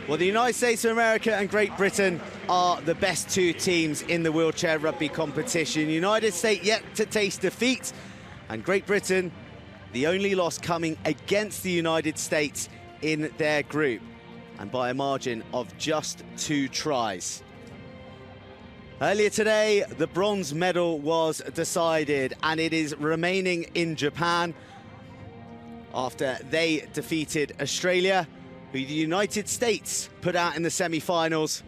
Well, the United States of America and Great Britain are the best two teams in the wheelchair rugby competition. United States yet to taste defeat, and Great Britain, the only loss coming against the United States in their group, and by a margin of just 2 tries. Earlier today, the bronze medal was decided, and it is remaining in Japan after they defeated Australia, who the United States put out in the semi-finals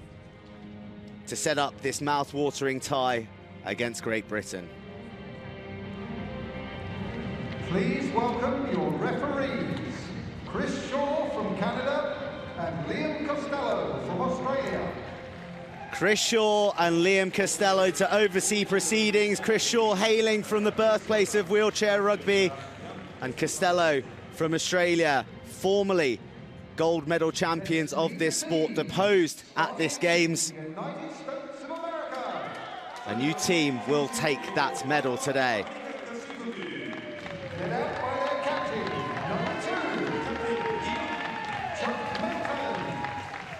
to set up this mouth-watering tie against Great Britain. Please welcome your referees, Chris Shaw from Canada and Liam Costello from Australia. Chris Shaw and Liam Costello to oversee proceedings. Chris Shaw hailing from the birthplace of wheelchair rugby, and Costello from Australia, formerly gold medal champions of this sport, deposed at this Games. A new team will take that medal today.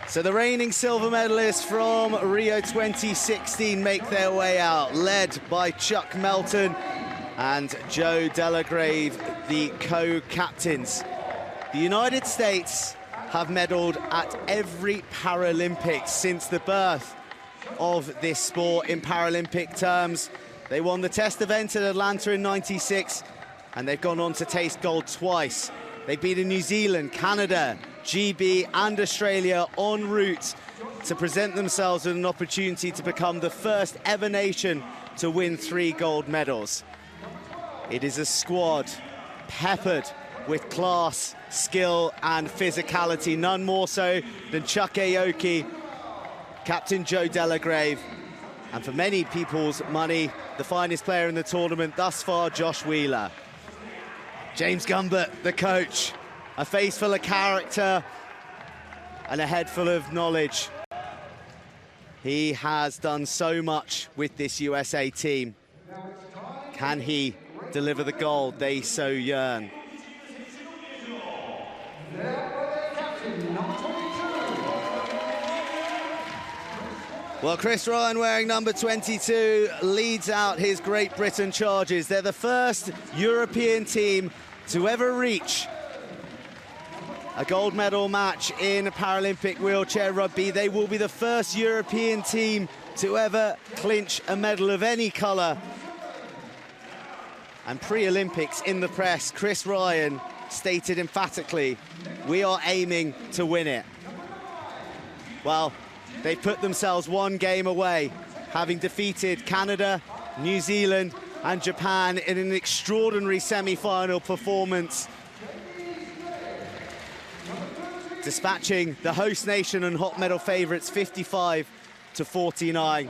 So the reigning silver medalists from Rio 2016 make their way out, led by Chuck Melton and Joe Delagrave, the co-captains. The United States have medalled at every Paralympics since the birth of this sport in Paralympic terms. They won the test event at Atlanta in '96, and they've gone on to taste gold twice. They've beaten New Zealand, Canada, GB and Australia en route to present themselves with an opportunity to become the first ever nation to win 3 gold medals. It is a squad peppered with class, skill and physicality, none more so than Chuck Aoki, Captain Joe Delagrave, and for many people's money, the finest player in the tournament thus far, Josh Wheeler. James Gumbert, the coach, a face full of character and a head full of knowledge. He has done so much with this USA team. Can he deliver the gold they so yearn? Well, Chris Ryan, wearing number 22, leads out his Great Britain charges. They're the first European team to ever reach a gold medal match in Paralympic wheelchair rugby. They will be the first European team to ever clinch a medal of any colour. And pre-Olympics in the press, Chris Ryan stated emphatically, we are aiming to win it. Well, they put themselves 1 game away, having defeated Canada, New Zealand and Japan in an extraordinary semi-final performance, dispatching the host nation and hot medal favourites 55-49.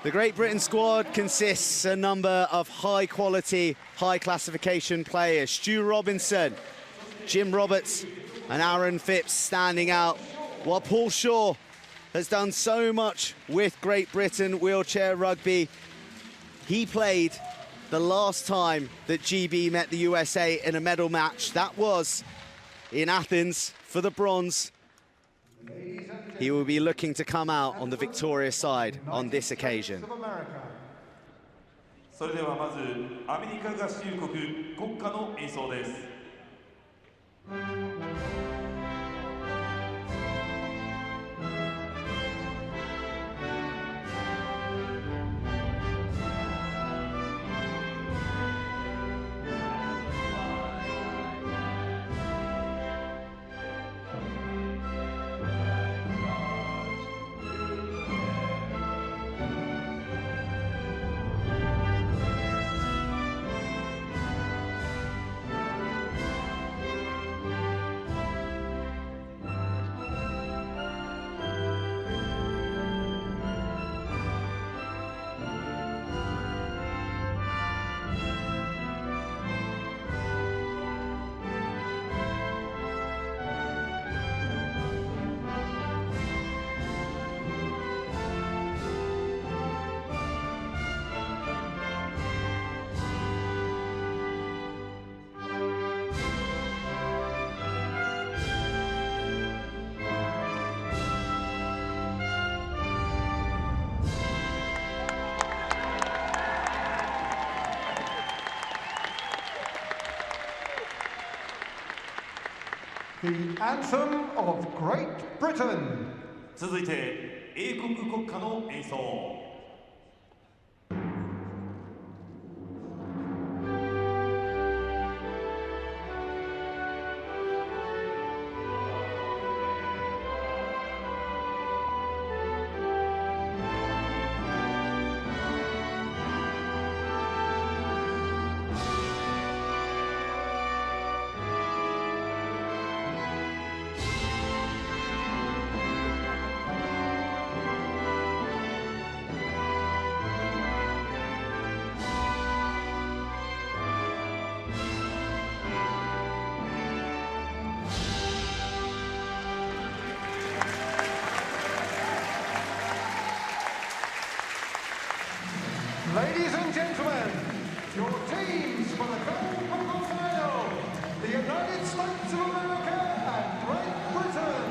The Great Britain squad consists a number of high-quality, high-classification players. Stu Robinson, Jim Roberts and Aaron Phipps standing out, while Paul Shaw has done so much with Great Britain wheelchair rugby. He played the last time that GB met the USA in a medal match. That was in Athens for the bronze. He will be looking to come out on the victorious side on this occasion. それではまずアメリカ合衆国国歌の演奏です。The Anthem of Great Britain. 続いて英国国歌の演奏。Ladies and gentlemen, your teams for the gold medal final, the United States of America and Great Britain.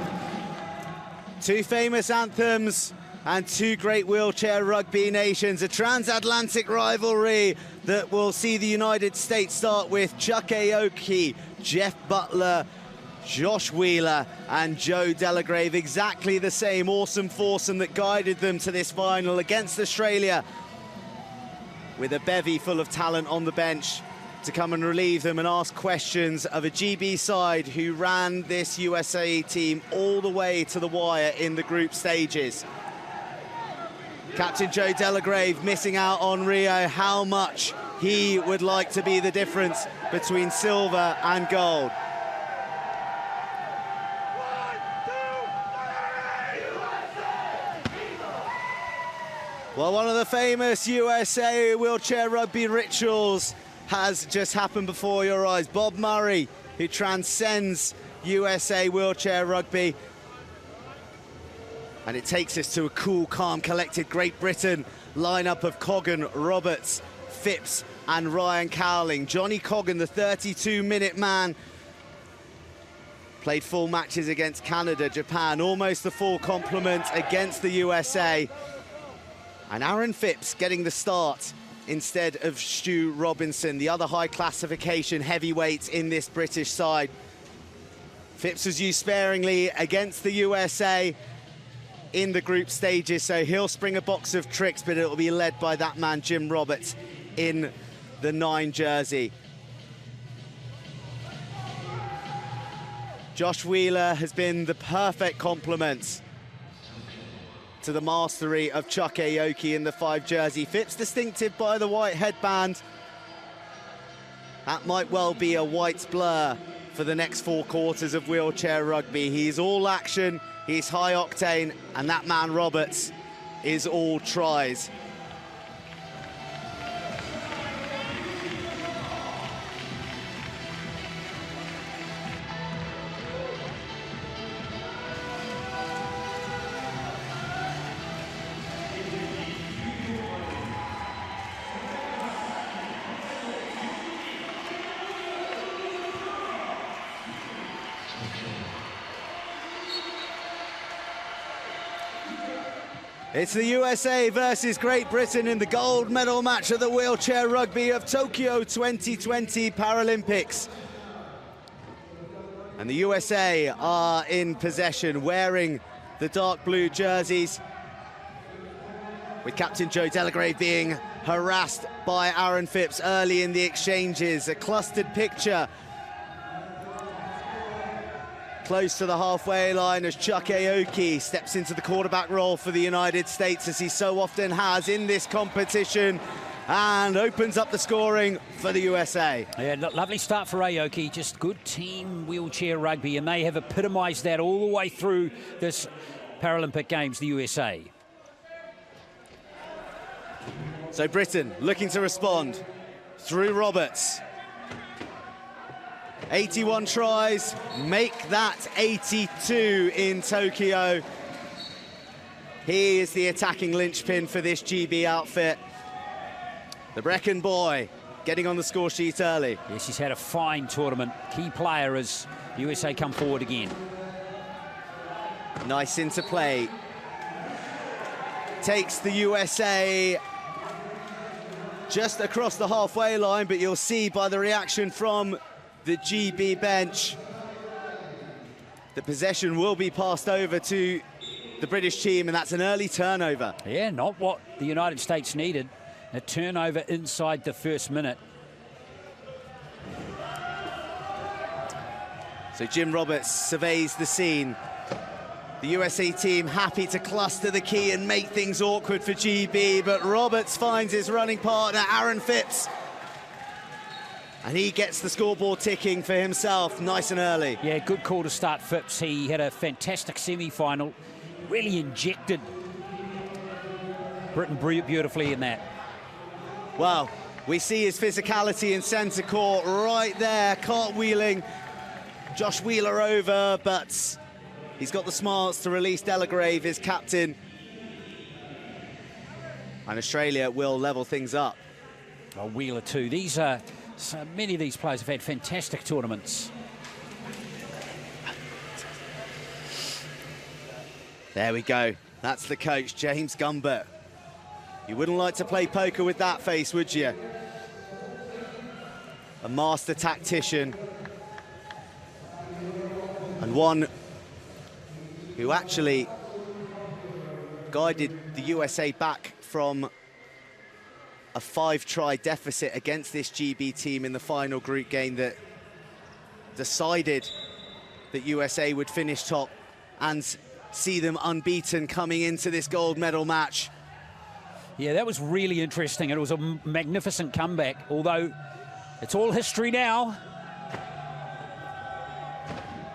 Two famous anthems and two great wheelchair rugby nations, a transatlantic rivalry that will see the United States start with Chuck Aoki, Jeff Butler, Josh Wheeler and Joe Delagrave, exactly the same awesome foursome that guided them to this final against Australia, with a bevy full of talent on the bench to come and relieve them and ask questions of a GB side who ran this USA team all the way to the wire in the group stages. Captain Joe Delagrave missing out on Rio, how much he would like to be the difference between silver and gold. Well, one of the famous USA wheelchair rugby rituals has just happened before your eyes. Bob Murray, who transcends USA wheelchair rugby. And it takes us to a cool, calm, collected Great Britain lineup of Coggan, Roberts, Phipps and Ryan Cowling. Johnny Coggan, the 32-minute man, played full matches against Canada, Japan, almost the full complement against the USA. And Aaron Phipps getting the start instead of Stu Robinson, the other high classification heavyweight in this British side. Phipps was used sparingly against the USA in the group stages, so he'll spring a box of tricks, but it'll be led by that man, Jim Roberts, in the 9 jersey. Josh Wheeler has been the perfect complement to the mastery of Chuck Aoki in the 5 jersey. Phipps distinctive by the white headband. That might well be a white blur for the next 4 quarters of wheelchair rugby. He's all action, he's high octane, and that man Roberts is all tries. It's the USA versus Great Britain in the gold medal match of the wheelchair rugby of Tokyo 2020 Paralympics. And the USA are in possession, wearing the dark blue jerseys, with Captain Joe Delagrave being harassed by Aaron Phipps early in the exchanges. A clustered picture close to the halfway line as Chuck Aoki steps into the quarterback role for the United States, as he so often has in this competition, and opens up the scoring for the USA. Yeah, lovely start for Aoki, just good team wheelchair rugby, and they have epitomised that all the way through this Paralympic Games, the USA. So Britain looking to respond through Roberts. 81 tries, make that 82 in Tokyo. He is the attacking linchpin for this GB outfit. The Brecon boy getting on the score sheet early. Yes, he's had a fine tournament. Key player as USA come forward again. Nice interplay. Takes the USA just across the halfway line, but you'll see by the reaction from the GB bench The possession will be passed over to the British team, and that's an early turnover. Yeah, not what the United States needed. A turnover inside the first minute. So Jim Roberts surveys the scene. The USA team happy to cluster the key and make things awkward for GB, but Roberts finds his running partner, Aaron Phipps. And he gets the scoreboard ticking for himself, nice and early. Yeah, good call to start Phipps. He had a fantastic semi-final, really injected Britain beautifully in that. Well, we see his physicality in centre court right there, cartwheeling Josh Wheeler over, but he's got the smarts to release Delagrave, his captain. And Australia will level things up. Oh, Wheeler too. These are... So many of these players have had fantastic tournaments. There we go. That's the coach, James Gumbert. You wouldn't like to play poker with that face, would you? A master tactician. And one who actually guided the USA back from a 5-try deficit against this GB team in the final group game that decided that USA would finish top and see them unbeaten coming into this gold medal match. Yeah, that was really interesting. It was a magnificent comeback, although it's all history now.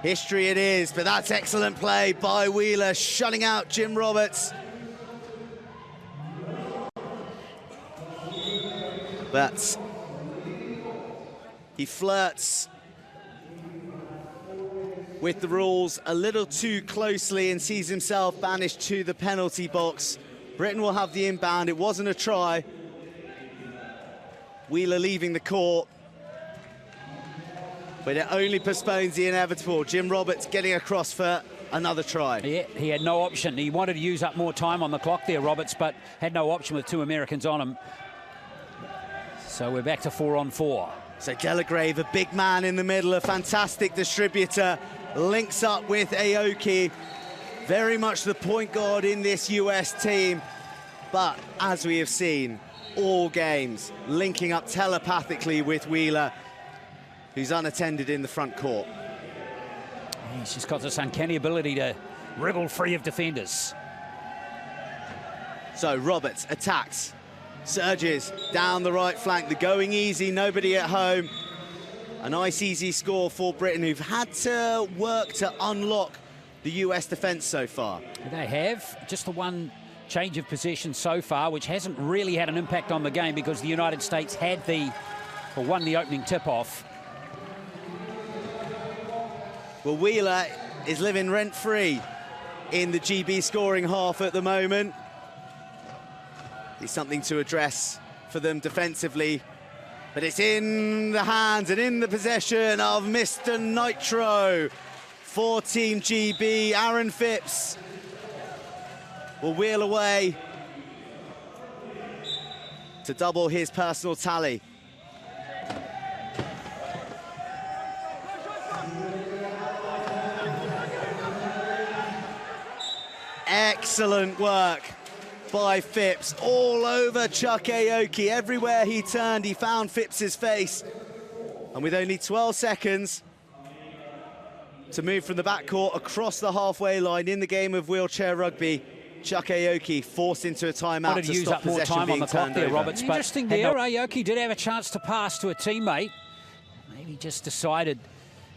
History it is, but that's excellent play by Wheeler, shutting out Jim Roberts. But he flirts with the rules a little too closely and sees himself banished to the penalty box. Britain will have the inbound. It wasn't a try. Wheeler leaving the court. But it only postpones the inevitable. Jim Roberts getting across for another try. Yeah, he had no option. He wanted to use up more time on the clock there, Roberts, but had no option with 2 Americans on him. So we're back to 4-on-4. So Delagrave, a big man in the middle, a fantastic distributor, links up with Aoki. Very much the point guard in this US team. But as we have seen, all games linking up telepathically with Wheeler, who's unattended in the front court. He's just got this uncanny ability to wriggle free of defenders. So Roberts attacks. Surges down the right flank, the going easy, nobody at home. A nice easy score for Britain, who've had to work to unlock the US defence so far. They have. Just the one change of possession so far, which hasn't really had an impact on the game because the United States had won the opening tip-off. Well, Wheeler is living rent-free in the GB scoring half at the moment. It's something to address for them defensively, but it's in the hands and in the possession of Mr. Nitro for Team GB. Aaron Phipps will wheel away to double his personal tally. Excellent work by Phipps, all over Chuck Aoki. Everywhere he turned, he found Phipps's face. And with only 12 seconds to move from the backcourt across the halfway line in the game of wheelchair rugby, Chuck Aoki forced into a timeout Wanted to use stop up more possession time on being the clock turned there, over. Roberts. Interesting there, Aoki did have a chance to pass to a teammate. Maybe just decided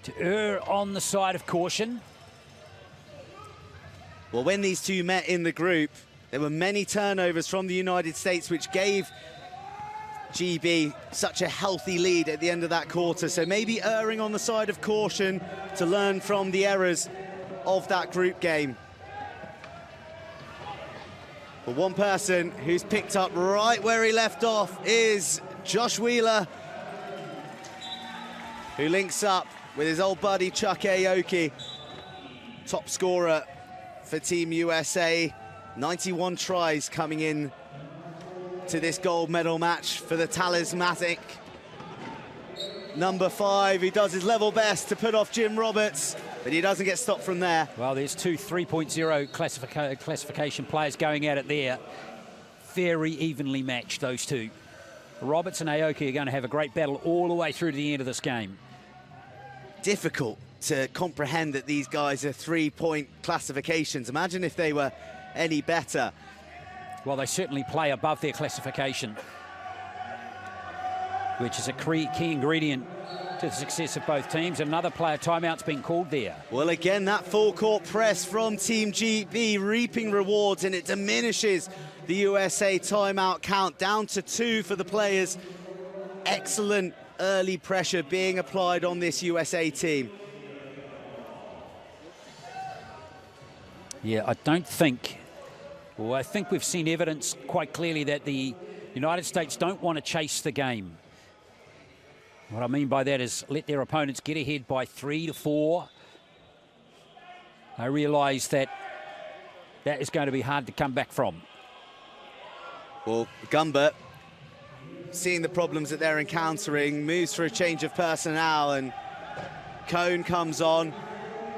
to err on the side of caution. Well, when these two met in the group, there were many turnovers from the United States, which gave GB such a healthy lead at the end of that quarter. So maybe erring on the side of caution to learn from the errors of that group game. But one person who's picked up right where he left off is Josh Wheeler, who links up with his old buddy Chuck Aoki, top scorer for Team USA. 91 tries coming in to this gold medal match for the talismanic number 5. He does his level best to put off Jim Roberts. but he doesn't get stopped from there. Well, there's two 3.0 classification players going at it there. Very evenly matched, those two. Roberts and Aoki are going to have a great battle all the way through to the end of this game. Difficult to comprehend that these guys are 3-point classifications. Imagine if they were any better. Well, they certainly play above their classification, which is a key ingredient to the success of both teams. Another player timeout's been called there. Well, again, that full court press from Team GB reaping rewards, and it diminishes the USA timeout count down to 2 for the players. Excellent early pressure being applied on this USA team. Yeah, I think we've seen evidence quite clearly that the United States don't want to chase the game. What I mean by that is let their opponents get ahead by 3 to 4. I realise that that is going to be hard to come back from. Well, Gumbert, seeing the problems that they're encountering, moves for a change of personnel, and Cone comes on,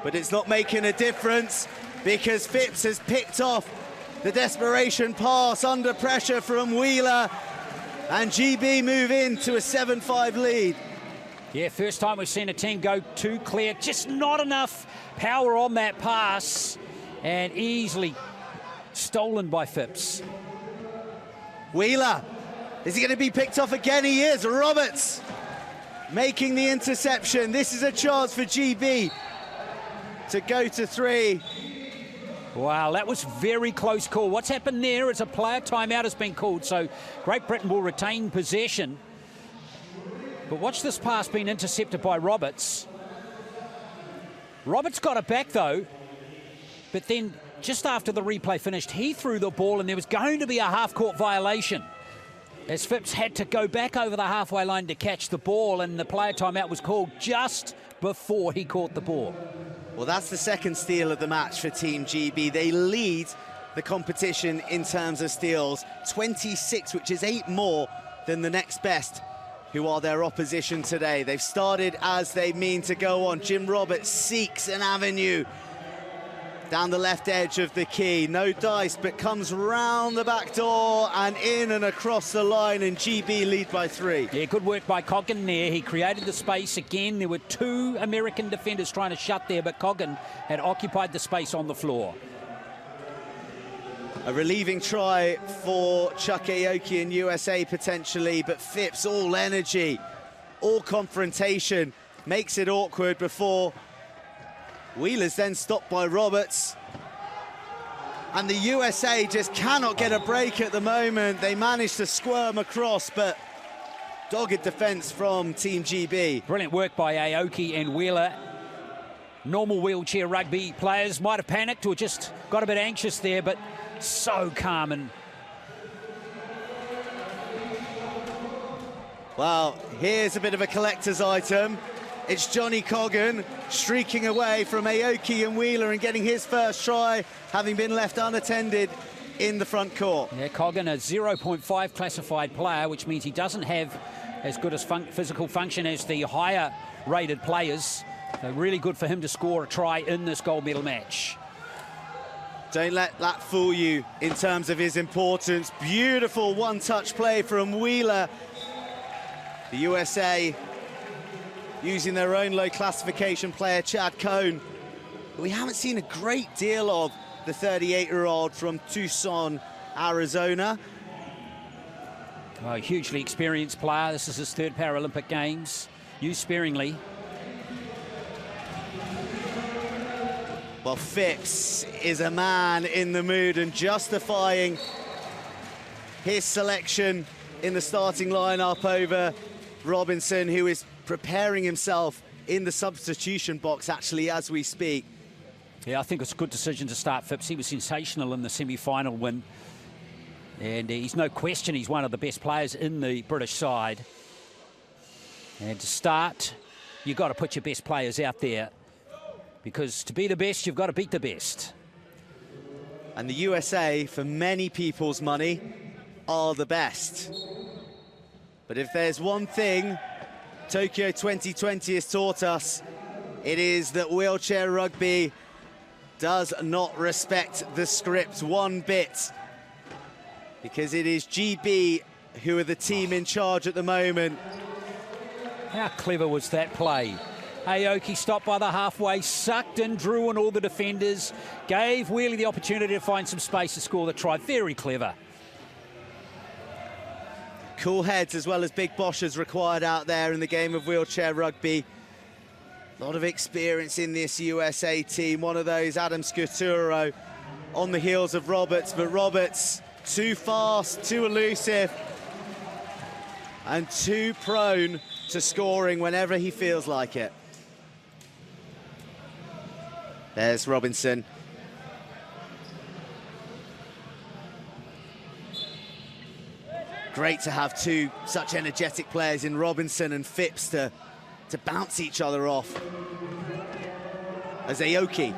but it's not making a difference because Phipps has picked off the desperation pass under pressure from Wheeler, and GB move into a 7-5 lead. Yeah, first time we've seen a team go too clear. Just not enough power on that pass, and easily stolen by Phipps. Wheeler, is he going to be picked off again? He is. Roberts making the interception. This is a chance for GB to go to 3. Wow, that was very close call. What's happened there is a player timeout has been called, so Great Britain will retain possession. But watch this pass being intercepted by Roberts. Roberts got it back, though, but then just after the replay finished, he threw the ball, and there was going to be a half-court violation, as Phipps had to go back over the halfway line to catch the ball, and the player timeout was called just before he caught the ball. Well, that's the second steal of the match for Team GB. They lead the competition in terms of steals, 26, which is 8 more than the next best, who are their opposition today. They've started as they mean to go on. Jim Roberts seeks an avenue down the left edge of the key. No dice, but comes round the back door and in and across the line, and GB lead by 3. Yeah, good work by Coggan there. He created the space again. There were 2 American defenders trying to shut there, but Coggan had occupied the space on the floor. A relieving try for Chuck Aoki and USA potentially, but Phipps all energy, all confrontation, makes it awkward before Wheeler's then stopped by Roberts. And the USA just cannot get a break at the moment. They managed to squirm across, but dogged defense from Team GB. Brilliant work by Aoki and Wheeler. Normal wheelchair rugby players might have panicked or just got a bit anxious there, but so calm. And well, here's a bit of a collector's item. It's Johnny Coggan streaking away from Aoki and Wheeler and getting his first try, having been left unattended in the front court. Yeah, Coggan, a 0.5 classified player, which means he doesn't have as good as physical function as the higher rated players. So really good for him to score a try in this gold medal match. Don't let that fool you in terms of his importance. Beautiful one-touch play from Wheeler. The USA using their own low classification player, Chad Cone. We haven't seen a great deal of the 38-year-old from Tucson, Arizona. Well, a hugely experienced player. This is his 3rd Paralympic Games. Used sparingly. Well, Phipps is a man in the mood and justifying his selection in the starting lineup over Robinson, who is preparing himself in the substitution box, actually, as we speak. Yeah, I think it's a good decision to start Phipps. He was sensational in the semi-final win. And he's no question he's one of the best players in the British side. And to start, you've got to put your best players out there, because to be the best, you've got to beat the best. And the USA, for many people's money, are the best. But if there's one thing Tokyo 2020 has taught us, it is that wheelchair rugby does not respect the script one bit, because it is GB who are the team in charge at the moment. How clever was that play? Aoki stopped by the halfway, sucked in, drew on all the defenders, gave Wheelie the opportunity to find some space to score the try. Very clever. Cool heads as well as big boshes required out there in the game of wheelchair rugby. A lot of experience in this USA team. One of those, Adam Scuturo, on the heels of Roberts, but Roberts too fast, too elusive, and too prone to scoring whenever he feels like it. There's Robinson. Great to have two such energetic players in Robinson and Phipps to bounce each other off. As Aoki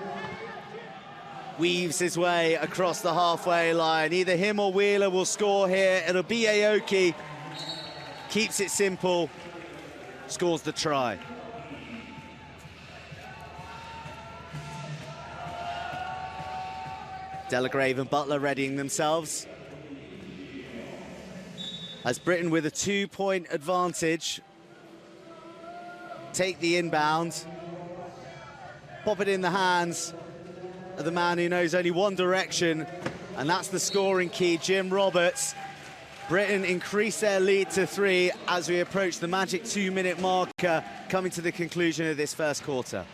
weaves his way across the halfway line. Either him or Wheeler will score here. It'll be Aoki. Keeps it simple, scores the try. Delagrave and Butler readying themselves. As Britain with a 2-point advantage take the inbound, pop it in the hands of the man who knows only one direction, and that's the scoring key, Jim Roberts. Britain increase their lead to 3 as we approach the magic 2-minute marker, coming to the conclusion of this first quarter.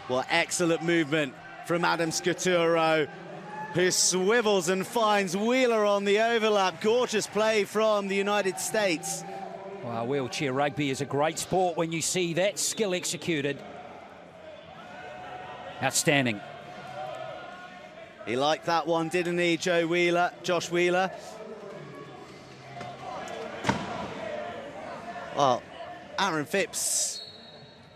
Well, excellent movement from Adam Scuturo, who swivels and finds Wheeler on the overlap. Gorgeous play from the United States. Well, wheelchair rugby is a great sport when you see that skill executed. Outstanding. He liked that one, didn't he, Josh Wheeler? Well, Aaron Phipps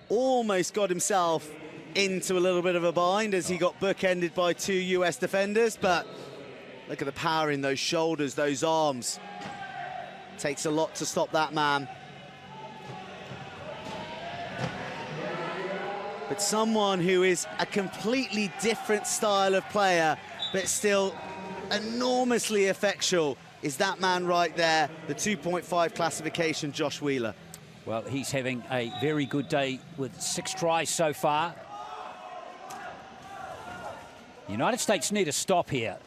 almost got himself into a little bit of a bind as he got bookended by 2 US defenders, but look at the power in those shoulders, those arms. Takes a lot to stop that man. But someone who is a completely different style of player, but still enormously effectual, is that man right there, the 2.5 classification, Josh Wheeler. Well, he's having a very good day with 6 tries so far. The United States need a stop here.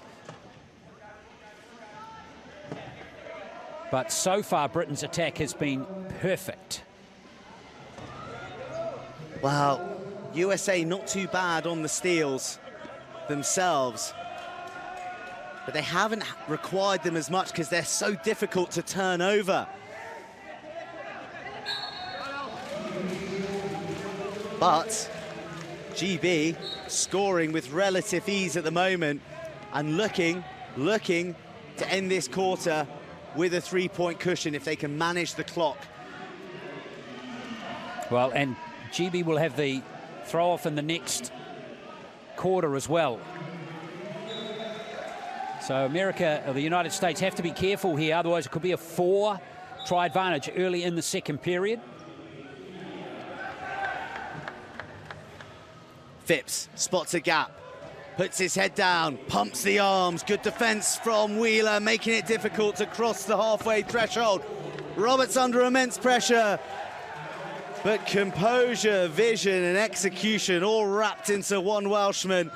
But so far, Britain's attack has been perfect. Wow, USA not too bad on the steals themselves, but they haven't required them as much because they're so difficult to turn over. But GB scoring with relative ease at the moment and looking to end this quarter with a 3-point cushion if they can manage the clock. Well, and GB will have the throw-off in the next quarter as well. So America, or the United States, have to be careful here, otherwise it could be a 4-try advantage early in the second period. Phipps spots a gap, puts his head down, pumps the arms. Good defense from Wheeler, making it difficult to cross the halfway threshold. Roberts under immense pressure, but composure, vision and execution all wrapped into one Welshman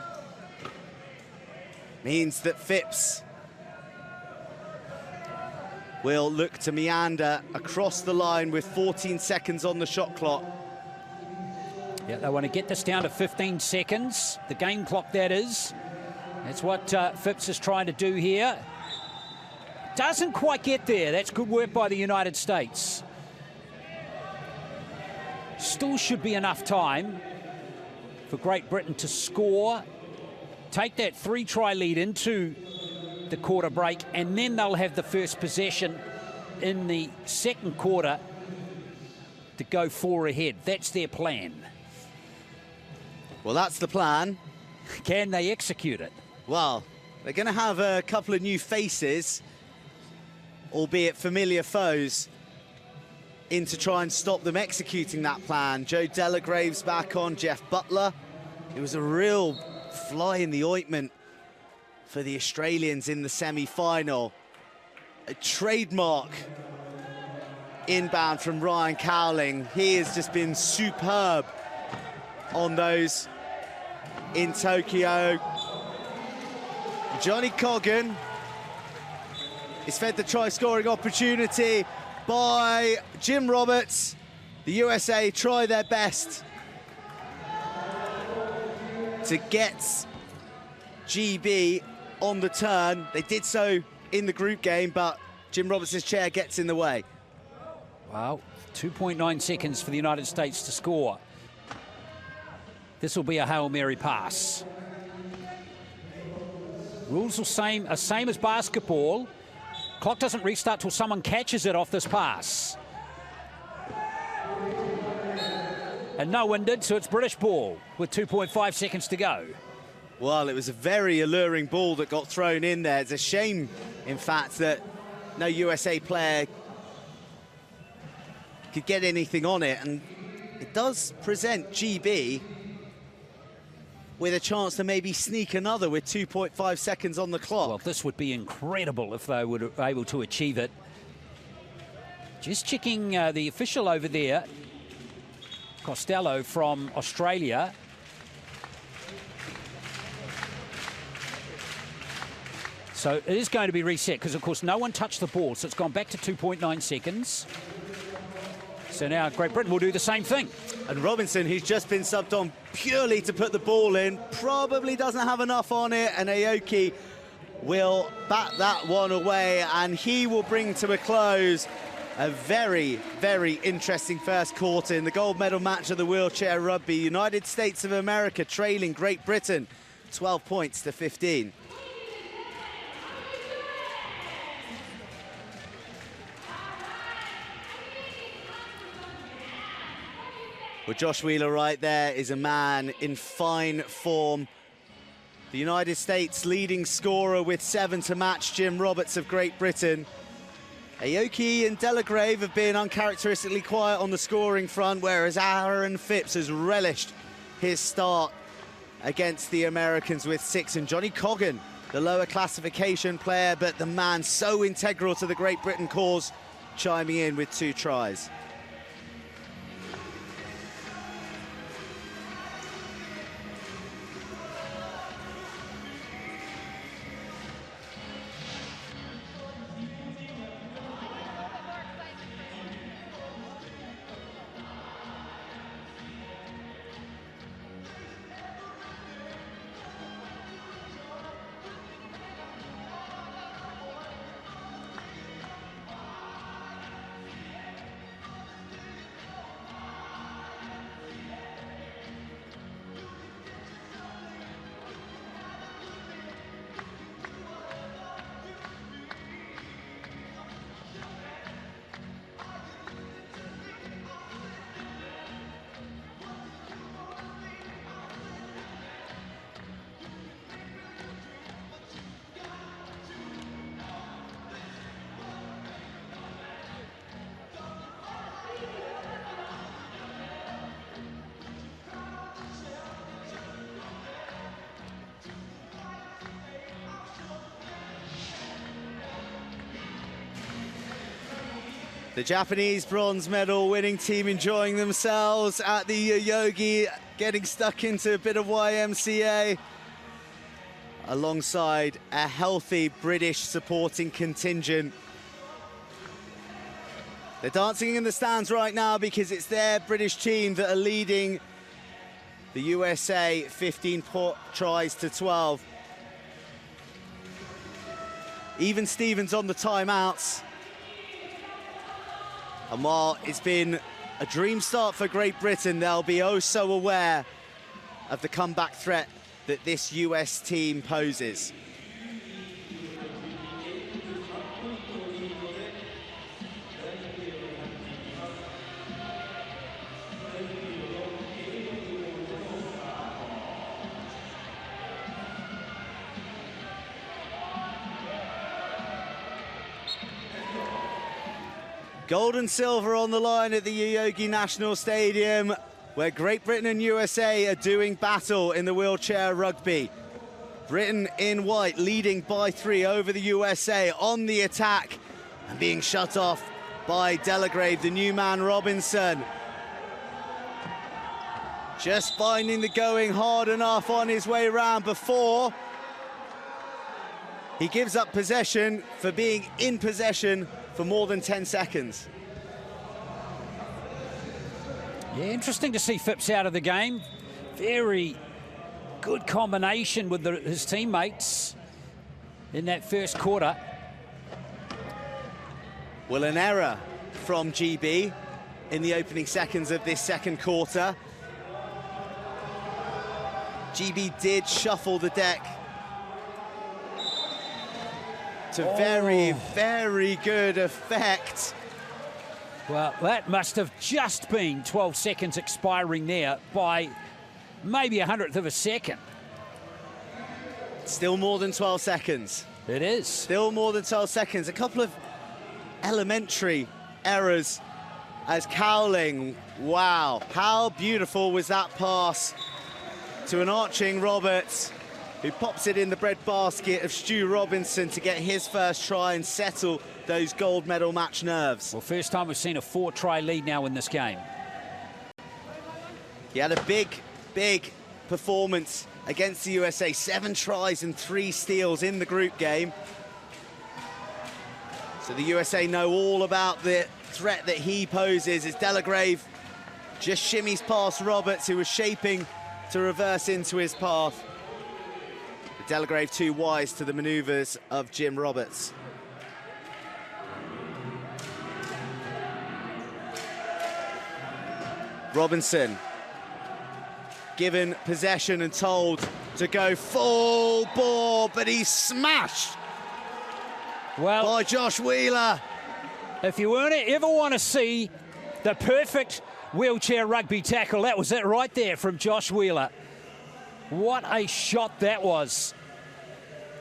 means that Phipps will look to meander across the line with 14 seconds on the shot clock. Yeah, they want to get this down to 15 seconds, the game clock that is. That's what Phipps is trying to do here. Doesn't quite get there. That's good work by the United States. Still should be enough time for Great Britain to score, take that 3-try lead into the quarter break, and then they'll have the first possession in the second quarter to go 4 ahead. That's their plan. Well, that's the plan. Can they execute it? Well, they're going to have a couple of new faces, albeit familiar foes, in to try and stop them executing that plan. Joe Delagrave's back on Jeff Butler. It was a real fly in the ointment for the Australians in the semi-final. A trademark inbound from Ryan Cowling. He has just been superb on those in Tokyo. Johnny Coggan is fed the try-scoring opportunity by Jim Roberts. The USA try their best to get GB on the turn. They did so in the group game, but Jim Roberts' chair gets in the way. Wow, 2.9 seconds for the United States to score. This will be a Hail Mary pass. Rules are same as basketball. Clock doesn't restart till someone catches it off this pass. And no one did, so it's British ball with 2.5 seconds to go. Well, it was a very alluring ball that got thrown in there. It's a shame, in fact, that no USA player could get anything on it, and it does present GB with a chance to maybe sneak another with 2.5 seconds on the clock. Well, this would be incredible if they were able to achieve it. Just checking the official over there, Costello from Australia. So it is going to be reset because, of course, no one touched the ball, so it's gone back to 2.9 seconds. So now Great Britain will do the same thing. And Robinson, who's just been subbed on purely to put the ball in, probably doesn't have enough on it, and Aoki will bat that one away, and he will bring to a close a very, very interesting first quarter in the gold medal match of the wheelchair rugby. United States of America trailing Great Britain 12 points to 15. Well, Josh Wheeler right there is a man in fine form. The United States leading scorer with 7 to match Jim Roberts of Great Britain. Aoki and Delagrave have been uncharacteristically quiet on the scoring front, whereas Aaron Phipps has relished his start against the Americans with 6. And Johnny Coggan, the lower classification player, but the man so integral to the Great Britain cause, chiming in with 2 tries. The Japanese bronze medal winning team enjoying themselves at the Yoyogi, getting stuck into a bit of YMCA alongside a healthy British supporting contingent. They're dancing in the stands right now because it's their British team that are leading the USA 15 tries to 12. Even Stevens on the timeouts. And while it's been a dream start for Great Britain, they'll be oh so aware of the comeback threat that this US team poses. Gold and silver on the line at the Yoyogi National Stadium, where Great Britain and USA are doing battle in the wheelchair rugby. Britain in white leading by 3 over the USA on the attack and being shut off by Delagrave, the new man Robinson. Just finding the going hard enough on his way round before he gives up possession for being in possession for more than 10 seconds. Yeah, interesting to see Phipps out of the game. Very good combination with his teammates in that first quarter. Well, an error from GB in the opening seconds of this second quarter. GB did shuffle the deck to very, very good effect. Well, that must have just been 12 seconds expiring there by maybe 100th of a second. Still more than 12 seconds. It is. Still more than 12 seconds. A couple of elementary errors as Cowling. Wow, how beautiful was that pass to an arching Roberts, who pops it in the breadbasket of Stu Robinson to get his first try and settle those gold medal match nerves. Well, first time we've seen a 4-try lead now in this game. He had a big, big performance against the USA. 7 tries and 3 steals in the group game. So the USA know all about the threat that he poses as Delagrave just shimmies past Roberts, who was shaping to reverse into his path. But Delagrave too wise to the manoeuvres of Jim Roberts. Robinson given possession and told to go full bore, but he's smashed by Josh Wheeler. If you ever want to see the perfect wheelchair rugby tackle, that was it right there from Josh Wheeler. What a shot that was.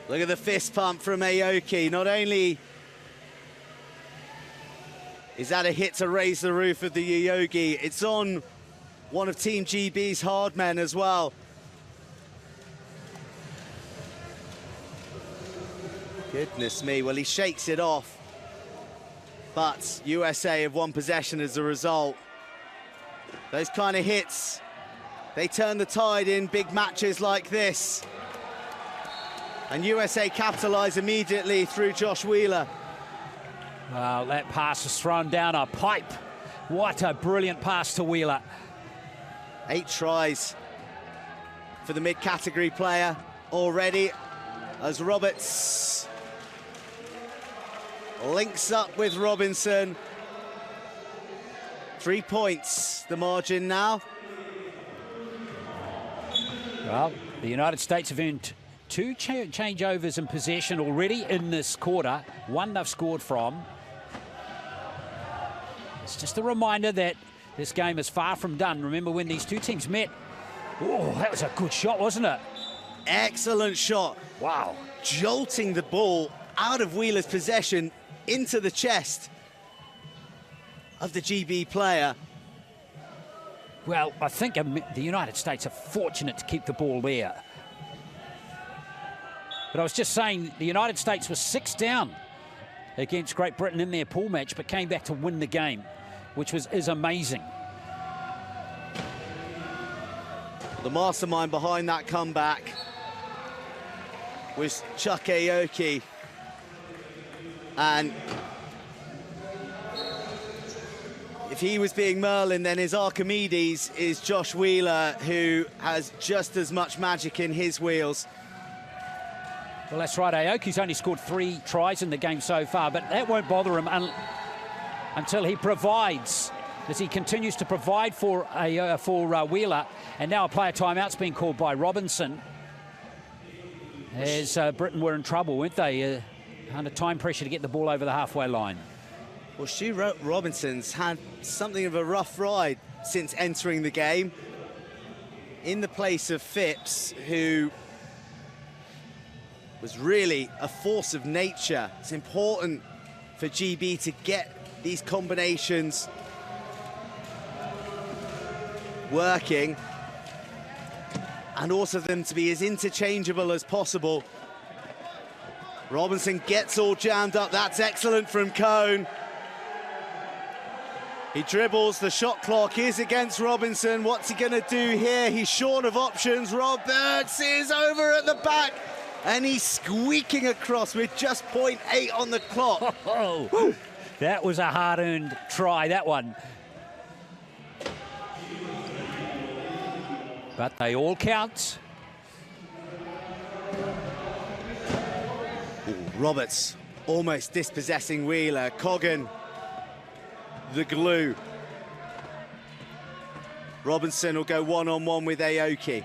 Look at the fist pump from Aoki. Not only is that a hit to raise the roof of the Yoyogi, it's on one of Team GB's hard men as well. Goodness me, well, he shakes it off. But USA have won possession as a result. Those kind of hits, they turn the tide in big matches like this. And USA capitalise immediately through Josh Wheeler. Well, that pass was thrown down a pipe. What a brilliant pass to Wheeler. 8 tries for the mid-category player already, as Roberts links up with Robinson. 3 points, the margin now. Well, the United States have earned 2 changeovers in possession already in this quarter. 1 they've scored from. It's just a reminder that this game is far from done. Remember when these two teams met? Oh, that was a good shot, wasn't it? Excellent shot. Wow. Jolting the ball out of Wheeler's possession into the chest of the GB player. Well, I think the United States are fortunate to keep the ball there. But I was just saying, the United States was 6 down against Great Britain in their pool match, but came back to win the game, which is amazing. The mastermind behind that comeback was Chuck Aoki. And if he was being Merlin, then his Archimedes is Josh Wheeler, who has just as much magic in his wheels. Well, that's right. Aoki's only scored 3 tries in the game so far, but that won't bother him until he provides, as he continues to provide for Wheeler. And now a player timeout's being called by Robinson, as Britain were in trouble, weren't they? Under time pressure to get the ball over the halfway line. Well, Stu Robinson's had something of a rough ride since entering the game, in the place of Phipps, who was really a force of nature. It's important for GB to get these combinations working, and also them to be as interchangeable as possible. Robinson gets all jammed up. That's excellent from Cohn. He dribbles. The shot clock is against Robinson. What's he going to do here? He's short of options. Roberts is over at the back, and he's squeaking across with just 0.8 on the clock. Oh, that was a hard-earned try, that one. But they all count. Roberts almost dispossessing Wheeler. Coggan, the glue. Robinson will go one-on-one with Aoki.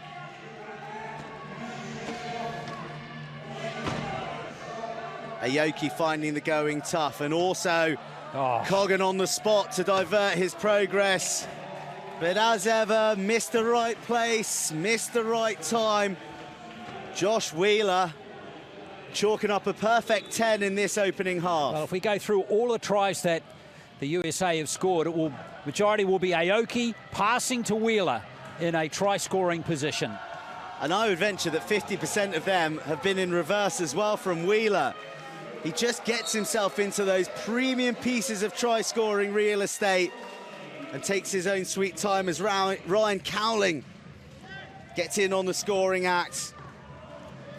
Aoki finding the going tough, and also Coggan on the spot to divert his progress. But as ever, missed the right place, missed the right time. Josh Wheeler chalking up a perfect 10 in this opening half. Well, if we go through all the tries that the USA have scored, majority will be Aoki passing to Wheeler in a try-scoring position. And I would venture that 50% of them have been in reverse as well from Wheeler. He just gets himself into those premium pieces of try-scoring real estate and takes his own sweet time as Ryan Cowling gets in on the scoring act.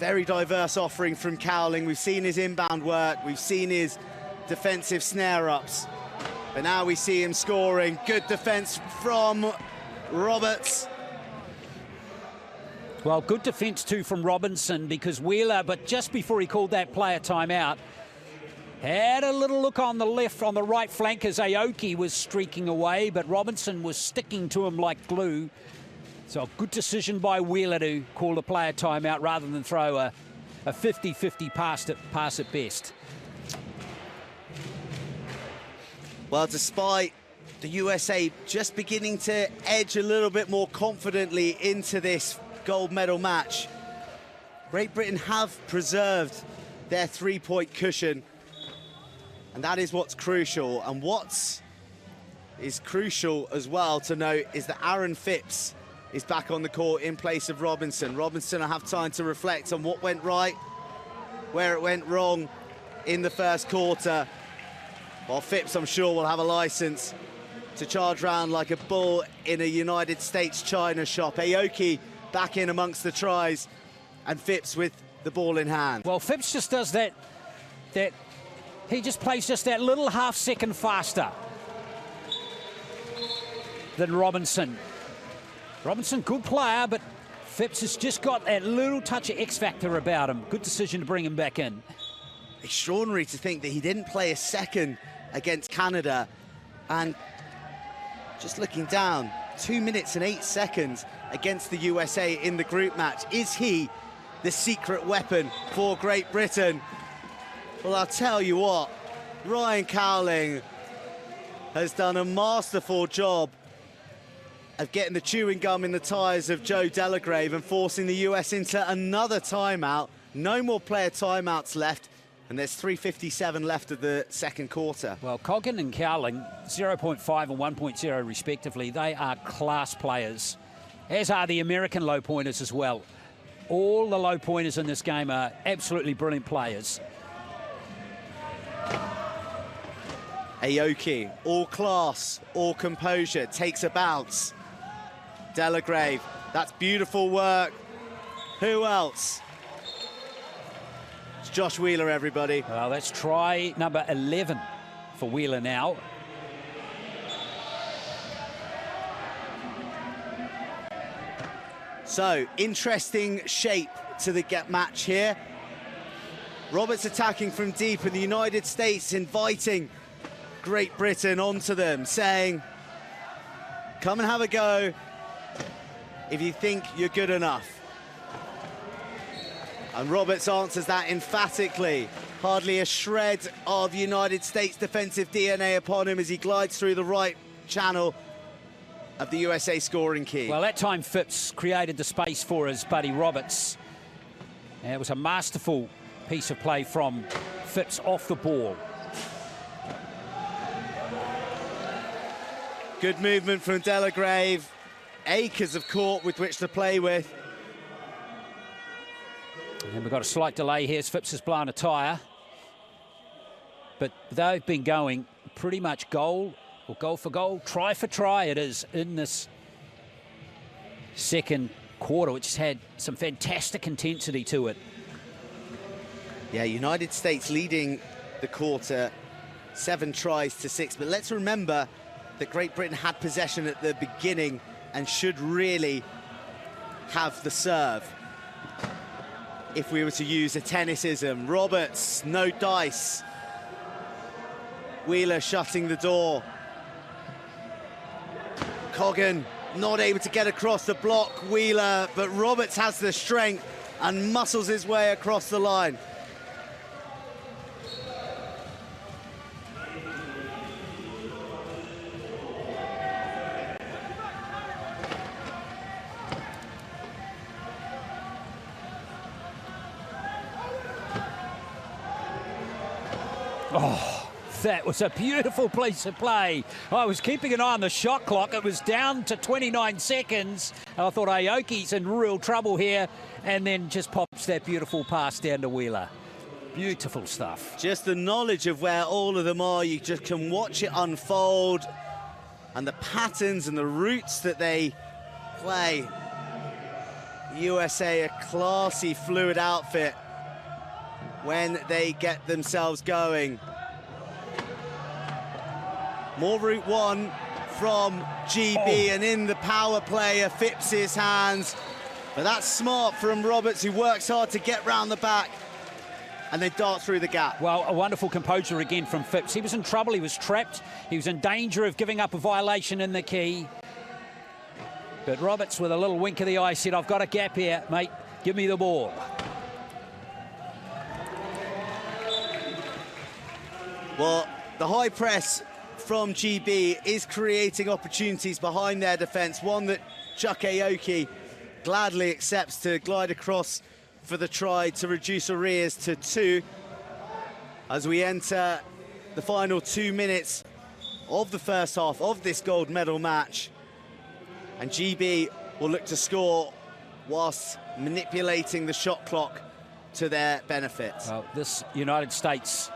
Very diverse offering from Cowling. We've seen his inbound work, we've seen his defensive snare-ups, but now we see him scoring. Good defence from Roberts. Well, good defence too from Robinson, because Wheeler, but just before he called that player timeout, had a little look on the left, on the right flank as Aoki was streaking away, but Robinson was sticking to him like glue. So a good decision by Wheeler to call the player timeout rather than throw a 50-50 pass at best. Well, despite the USA just beginning to edge a little bit more confidently into this gold medal match, Great Britain have preserved their three-point cushion, and that is what's crucial. And what is crucial as well to note is that Aaron Phipps is back on the court in place of Robinson. Robinson will have time to reflect on what went right, where it went wrong in the first quarter, while Phipps, I'm sure, will have a license to charge round like a bull in a United States china shop. Aoki back in amongst the tries, and Phipps with the ball in hand. Well, Phipps just does that he just plays just that little half second faster than Robinson. Robinson, good player, but Phipps has just got that little touch of X factor about him. Good decision to bring him back in. Extraordinary to think that he didn't play a second against Canada, and just looking down, 2 minutes and 8 seconds against the USA in the group match. Is he the secret weapon for Great Britain? Well, I'll tell you what, Ryan Cowling has done a masterful job of getting the chewing gum in the tyres of Joe Delagrave and forcing the US into another timeout. No more player timeouts left, and there's 3:57 left of the second quarter. Well, Coggan and Cowling, 0.5 and 1.0 respectively, they are class players, as are the American low pointers as well. All the low pointers in this game are absolutely brilliant players. Aoki, all class, all composure, takes a bounce. Delagrave, that's beautiful work. Who else? It's Josh Wheeler, everybody. Well, that's try number 11 for Wheeler now. So, interesting shape to the match here. Roberts attacking from deep, and the United States inviting Great Britain onto them, saying, come and have a go if you think you're good enough. And Roberts answers that emphatically. Hardly a shred of United States defensive DNA upon him as he glides through the right channel of the USA scoring key. Well, that time Phipps created the space for his buddy Roberts. And it was a masterful piece of play from Phipps off the ball. Good movement from Delagrave. Acres of court with which to play with. And we've got a slight delay here as Phipps has blown a tyre. But they've been going pretty much goal or goal for goal, try for try it is in this second quarter, which has had some fantastic intensity to it. Yeah, United States leading the quarter 7 tries to 6. But let's remember that Great Britain had possession at the beginning and should really have the serve. If we were to use a tennisism, Roberts, no dice. Wheeler shutting the door. Coggan not able to get across the block, Wheeler, but Roberts has the strength and muscles his way across the line. Oh, that was a beautiful piece of play. I was keeping an eye on the shot clock. It was down to 29 seconds. I thought Aoki's in real trouble here, and then just pops that beautiful pass down to Wheeler. Beautiful stuff. Just the knowledge of where all of them are. You just can watch it unfold, and the patterns and the routes that they play. USA, a classy, fluid outfit when they get themselves going. More route one from GB, and in the power play of Phipps's hands. But that's smart from Roberts, who works hard to get round the back, and they dart through the gap. Well, a wonderful composure again from Phipps. He was in trouble, he was trapped, he was in danger of giving up a violation in the key. But Roberts, with a little wink of the eye, said, I've got a gap here, mate, give me the ball. Well, the high press from GB is creating opportunities behind their defence, one that Chuck Aoki gladly accepts to glide across for the try to reduce arrears to 2 as we enter the final 2 minutes of the first half of this gold medal match. And GB will look to score whilst manipulating the shot clock to their benefit. Well, this United States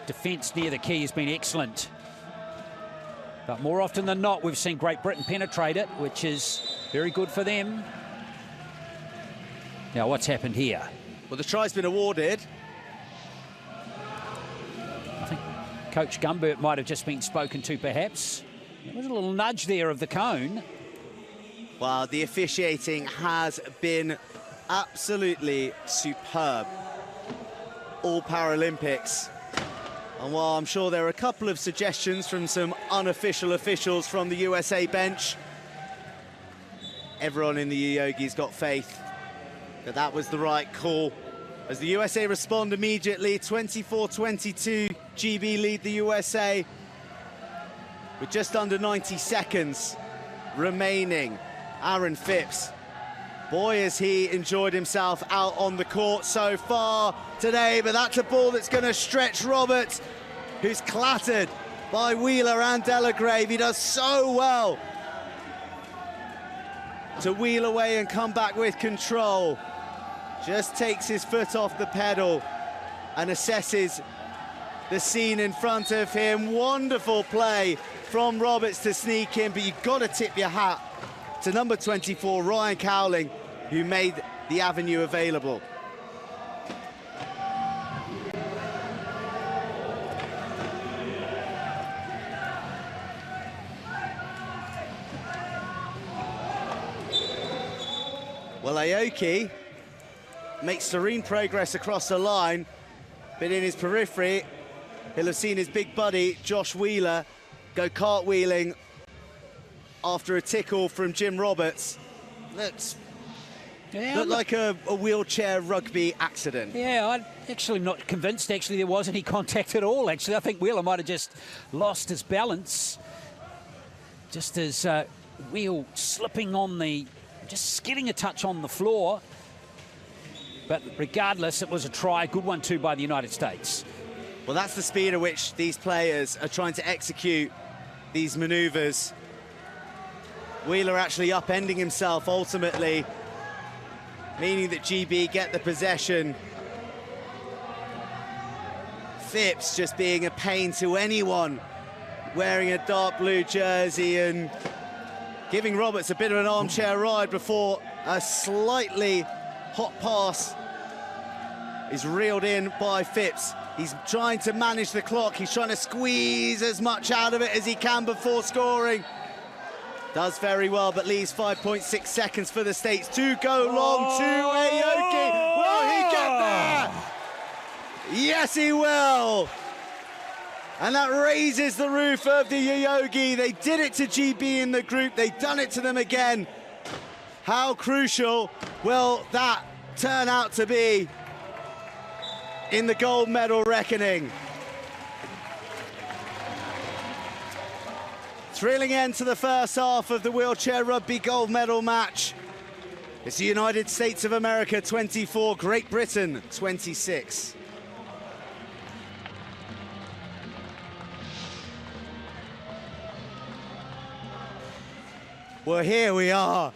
defence near the key has been excellent. But more often than not, we've seen Great Britain penetrate it, which is very good for them. Now, what's happened here? Well, the try's been awarded. I think Coach Gumbert might have just been spoken to, perhaps. There was a little nudge there of the cone. Well, the officiating has been absolutely superb all Paralympics. And while I'm sure there are a couple of suggestions from some unofficial officials from the USA bench, everyone in the Yogi's got faith that that was the right call. As the USA respond immediately, 24-22, GB lead the USA with just under 90 seconds remaining. Aaron Phipps, boy has he enjoyed himself out on the court so far today, but that's a ball that's going to stretch Roberts, who's clattered by Wheeler and Delagrave. He does so well to wheel away and come back with control. Just takes his foot off the pedal and assesses the scene in front of him. Wonderful play from Roberts to sneak in, but you've got to tip your hat to number 24, Ryan Cowling, who made the avenue available. Well, Aoki makes serene progress across the line, but in his periphery, he'll have seen his big buddy, Josh Wheeler, go cartwheeling after a tickle from Jim Roberts. Looked like a wheelchair rugby accident. Yeah, I'm actually not convinced, actually, there wasn't any contact at all, actually. I think Wheeler might have just lost his balance. Just as Wheel slipping on the, just skidding a touch on the floor. But regardless, it was a try, good one too by the United States. Well, that's the speed at which these players are trying to execute these maneuvers. Wheeler actually upending himself ultimately, meaning that GB get the possession. Phipps just being a pain to anyone wearing a dark blue jersey and giving Roberts a bit of an armchair ride before a slightly hot pass is reeled in by Phipps. He's trying to manage the clock. He's trying to squeeze as much out of it as he can before scoring. Does very well, but leaves 5.6 seconds for the States to go long to Aoki. Will he get there? Yes, he will. And that raises the roof of the Yoyogi. They did it to GB in the group. They've done it to them again. How crucial will that turn out to be in the gold medal reckoning? Thrilling end to the first half of the wheelchair rugby gold medal match. It's the United States of America 24, Great Britain 26. Well, here we are.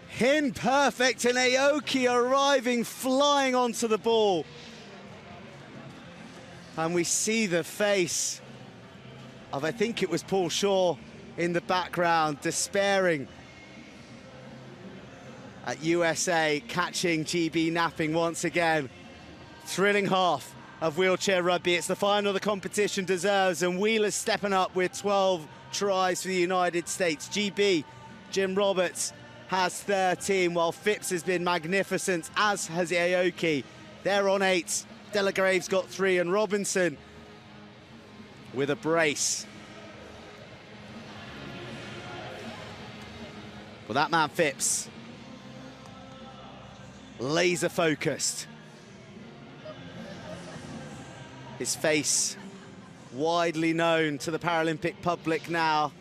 Hin perfect and Aoki arriving, flying onto the ball. And we see the face of, I think it was Paul Shaw in the background, despairing at USA, catching GB napping once again. Thrilling half of wheelchair rugby. It's the final the competition deserves, and Wheeler's stepping up with 12 tries for the United States. GB, Jim Roberts, has 13, while Phipps has been magnificent, as has Aoki. They're on 8. Delagrave's got 3, and Robinson with a brace. Well, that man Phipps, laser focused. His face widely known to the Paralympic public now.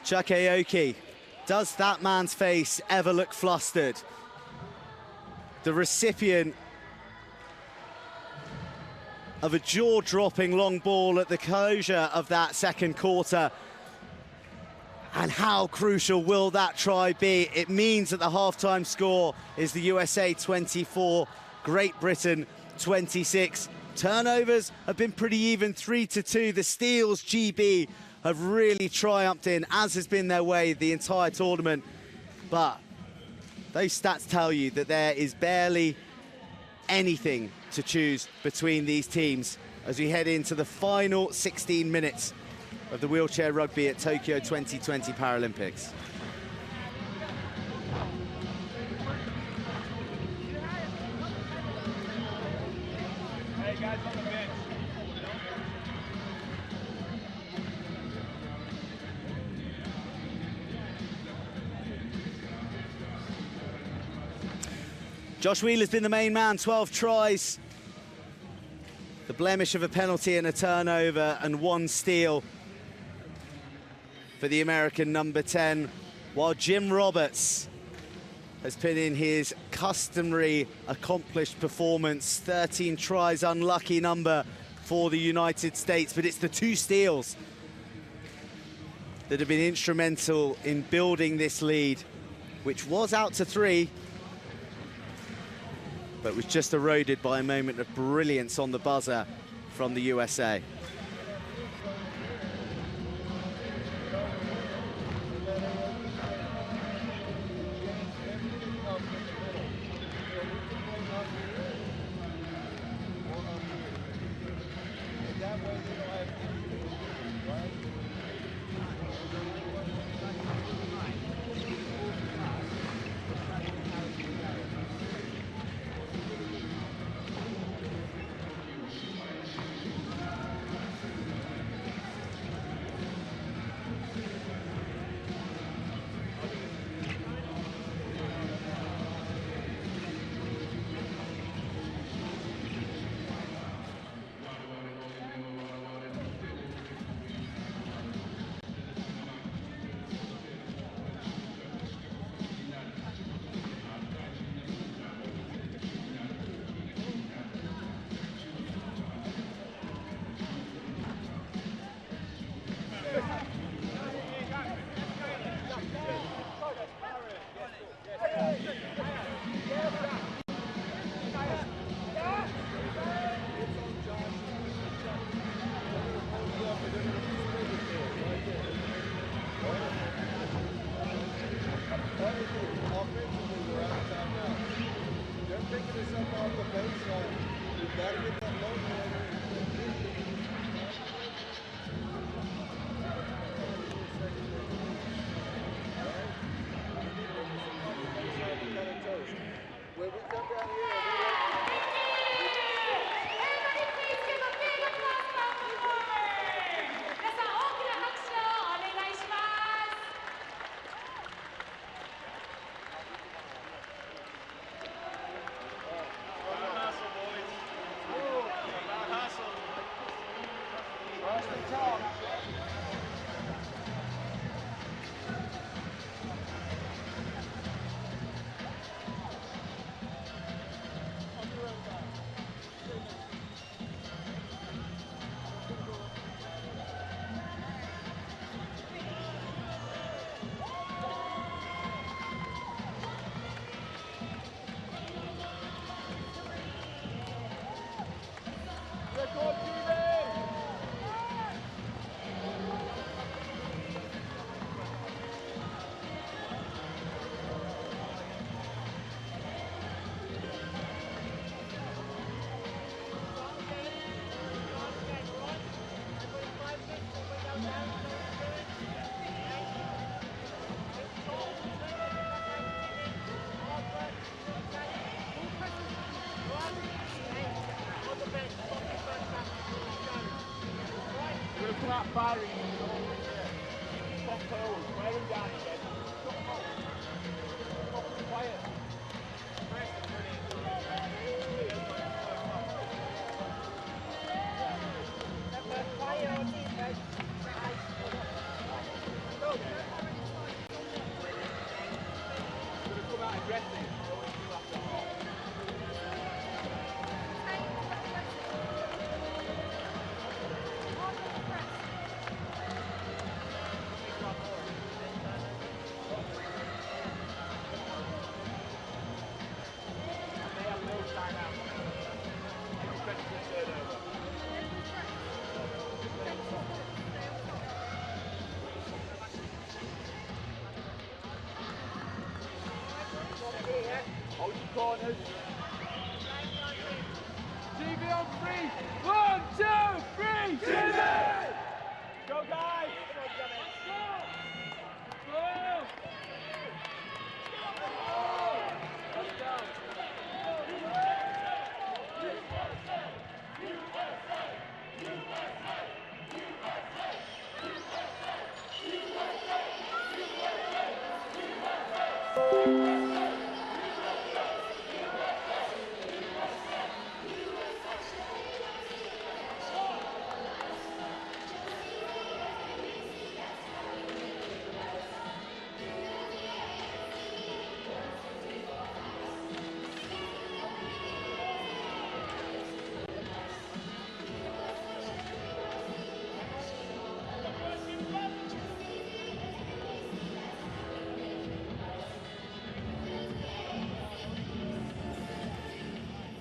Chuck Aoki, does that man's face ever look flustered? The recipient of a jaw-dropping long ball at the closure of that second quarter. And how crucial will that try be? It means that the halftime score is the USA 24, Great Britain 26. Turnovers have been pretty even, 3-2. The steals, GB have really triumphed in, as has been their way the entire tournament. But those stats tell you that there is barely anything to choose between these teams as we head into the final 16 minutes of the wheelchair rugby at Tokyo 2020 Paralympics. Hey guys on the bench. Josh Wheeler's been the main man, 12 tries. The blemish of a penalty and a turnover and 1 steal for the American number 10, while Jim Roberts has put in his customary accomplished performance. 13 tries, unlucky number for the United States, but it's the 2 steals that have been instrumental in building this lead, which was out to 3, but was just eroded by a moment of brilliance on the buzzer from the USA.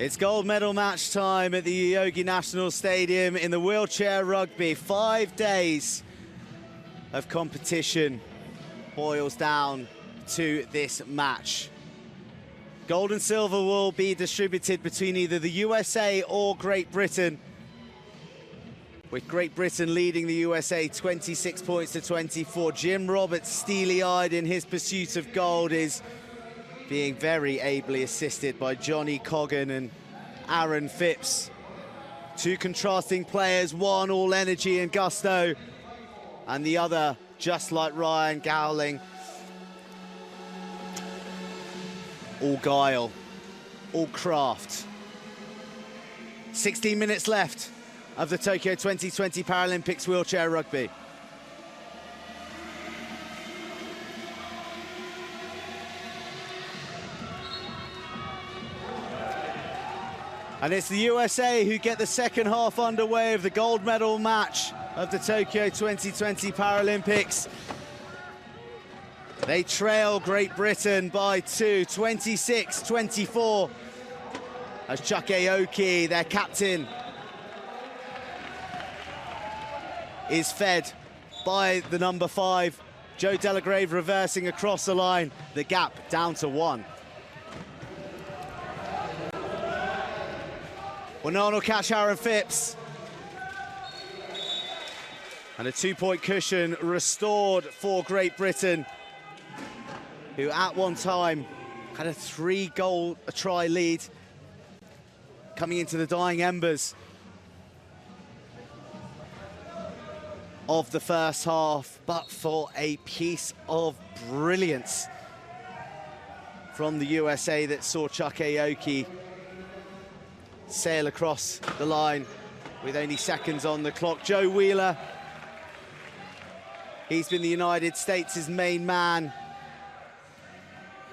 It's gold medal match time at the Yogi National Stadium in the wheelchair rugby. 5 days of competition boils down to this match. Gold and silver will be distributed between either the USA or Great Britain, with Great Britain leading the USA 26 points to 24. Jim Roberts, steely-eyed in his pursuit of gold, is being very ably assisted by Johnny Coggan and Aaron Phipps. Two contrasting players, one all energy and gusto, and the other, just like Ryan Gowling, all guile, all craft. 16 minutes left of the Tokyo 2020 Paralympics wheelchair rugby. And it's the USA who get the second half underway of the gold medal match of the Tokyo 2020 Paralympics. They trail Great Britain by 2, 26-24, as Chuck Aoki, their captain, is fed by the number 5. Joe Delagrave reversing across the line, the gap down to 1. Well, will catch Aaron Phipps. And a 2-point cushion restored for Great Britain, who at one time had a 3-goal try lead coming into the dying embers of the first half, but for a piece of brilliance from the USA that saw Chuck Aoki sail across the line with only seconds on the clock. Joe Wheeler, he's been the United States' main man.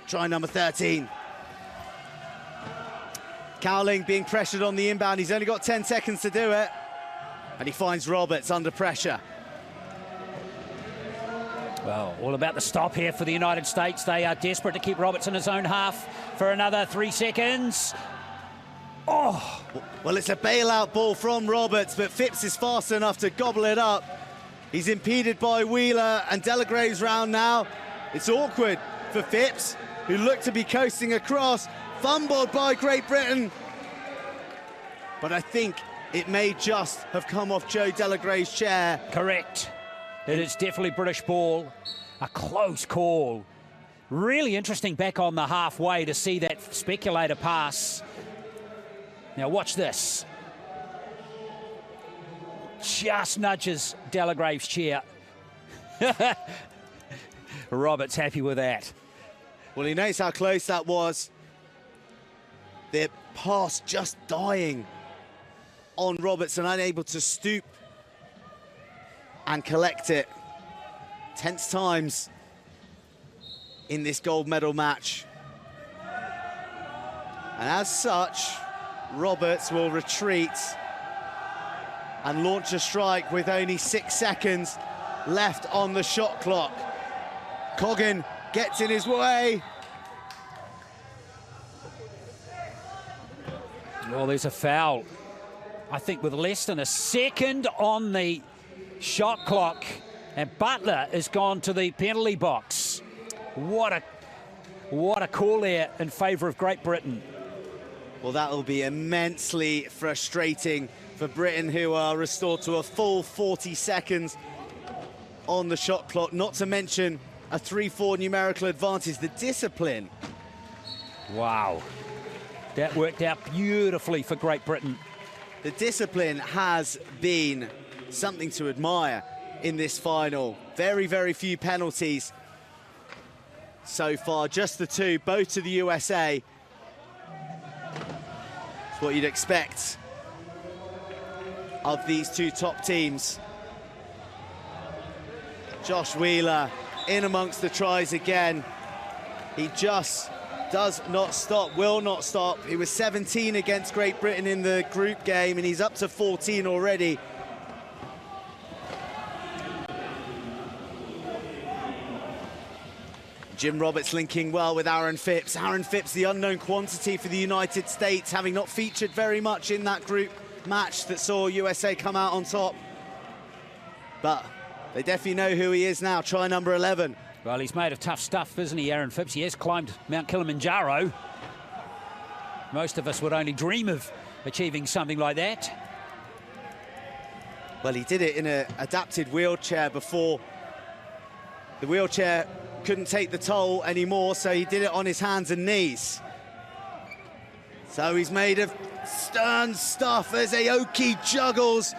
Try number 13. Cowling being pressured on the inbound. He's only got 10 seconds to do it. And he finds Roberts under pressure. Well, all about the stop here for the United States. They are desperate to keep Roberts in his own half for another 3 seconds. Oh! Well, it's a bailout ball from Roberts, but Phipps is fast enough to gobble it up. He's impeded by Wheeler and Delagrave's round now. It's awkward for Phipps, who looked to be coasting across. Fumbled by Great Britain. But I think it may just have come off Joe Delagrave's chair. Correct. It is definitely British ball. A close call. Really interesting back on the halfway to see that speculator pass. Now watch this. Just nudges Delagrave's chair. Roberts happy with that. Well, he knows how close that was. The pass just dying on Roberts and unable to stoop and collect it. Tense times in this gold medal match. And as such, Roberts will retreat and launch a strike with only 6 seconds left on the shot clock. Coggan gets in his way. Well, there's a foul. I think with less than a second on the shot clock, and Butler has gone to the penalty box. What a call there in favour of Great Britain. Well, that will be immensely frustrating for Britain, who are restored to a full 40 seconds on the shot clock, not to mention a 3-4 numerical advantage. The discipline. Wow. That worked out beautifully for Great Britain. The discipline has been something to admire in this final. Very, very few penalties so far, just the 2, both to the USA. It's what you'd expect of these 2 top teams. Josh Wheeler in amongst the tries again. He just does not stop, will not stop. He was 17 against Great Britain in the group game, and he's up to 14 already. Jim Roberts linking well with Aaron Phipps. Aaron Phipps, the unknown quantity for the United States, having not featured very much in that group match that saw USA come out on top. But they definitely know who he is now, try number 11. Well, he's made of tough stuff, isn't he, Aaron Phipps? He has climbed Mount Kilimanjaro. Most of us would only dream of achieving something like that. Well, he did it in an adapted wheelchair before. The wheelchair couldn't take the toll anymore, so he did it on his hands and knees. So he's made of stern stuff as Aoki juggles,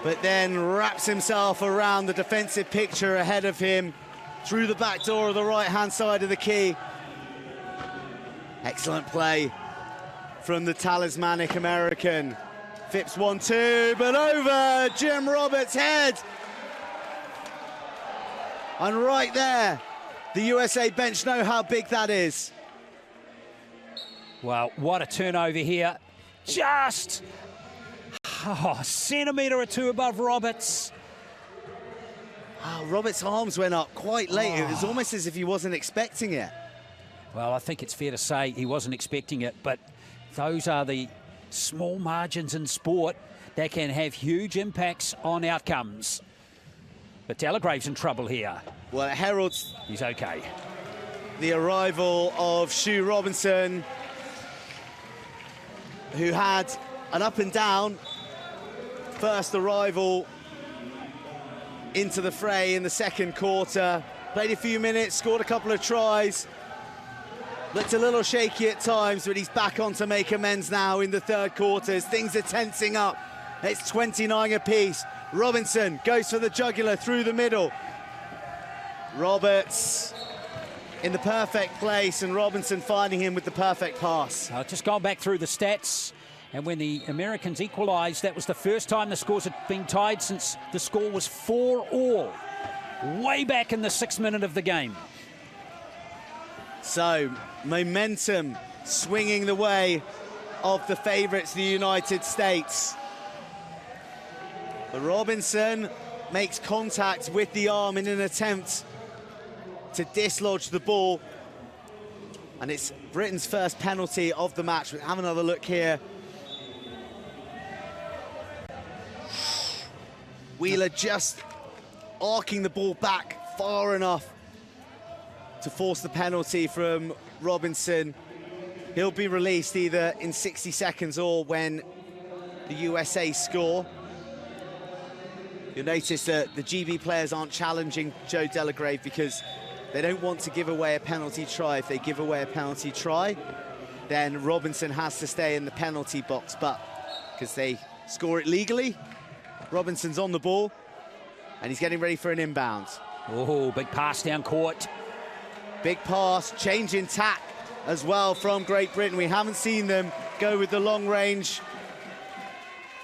but then wraps himself around the defensive picture ahead of him through the back door of the right-hand side of the key. Excellent play from the talismanic American. Phipps 1-2, but over Jim Roberts' head. And right there, the USA bench know how big that is. Well, what a turnover here. Just a centimetre or two above Roberts. Oh, Roberts' arms went up quite late. It was almost as if he wasn't expecting it. Well, I think it's fair to say he wasn't expecting it, but those are the small margins in sport that can have huge impacts on outcomes. But Delagrave's in trouble here. Well, it heralds He's okay. the arrival of Shu Robinson, who had an up and down first arrival into the fray in the second quarter. Played a few minutes, scored a couple of tries. Looked a little shaky at times, but he's back on to make amends now in the third quarters. Things are tensing up. It's 29 apiece. Robinson goes for the jugular through the middle. Roberts in the perfect place, and Robinson finding him with the perfect pass. Just gone back through the stats, and when the Americans equalised, that was the first time the scores had been tied since the score was 4-all, way back in the 6th minute of the game. So, momentum swinging the way of the favourites, the United States. But Robinson makes contact with the arm in an attempt to dislodge the ball. And it's Britain's first penalty of the match. We'll have another look here. Wheeler just arcing the ball back far enough to force the penalty from Robinson. He'll be released either in 60 seconds or when the USA score. You'll notice that the GB players aren't challenging Joe Delagrave because they don't want to give away a penalty try. If they give away a penalty try, then Robinson has to stay in the penalty box. But because they score it legally, Robinson's on the ball and he's getting ready for an inbound. Oh, big pass down court. Big pass, change in tack as well from Great Britain. We haven't seen them go with the long range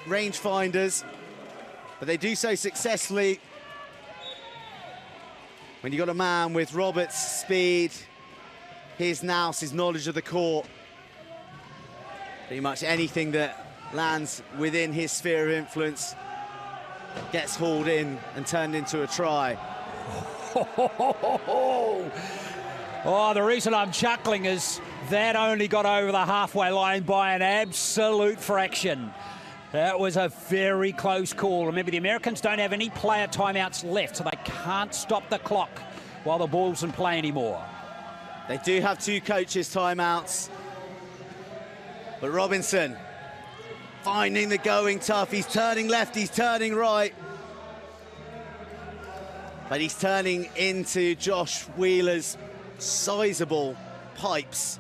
finders, but they do so successfully. When you've got a man with Roberts' speed, his nous, his knowledge of the court, pretty much anything that lands within his sphere of influence gets hauled in and turned into a try. Oh, the reason I'm chuckling is that only got over the halfway line by an absolute fraction. That was a very close call. Remember, the Americans don't have any player timeouts left, so they can't stop the clock while the ball's in play anymore. They do have 2 coaches' timeouts. But Robinson finding the going tough. He's turning left, he's turning right. But he's turning into Josh Wheeler's sizable pipes.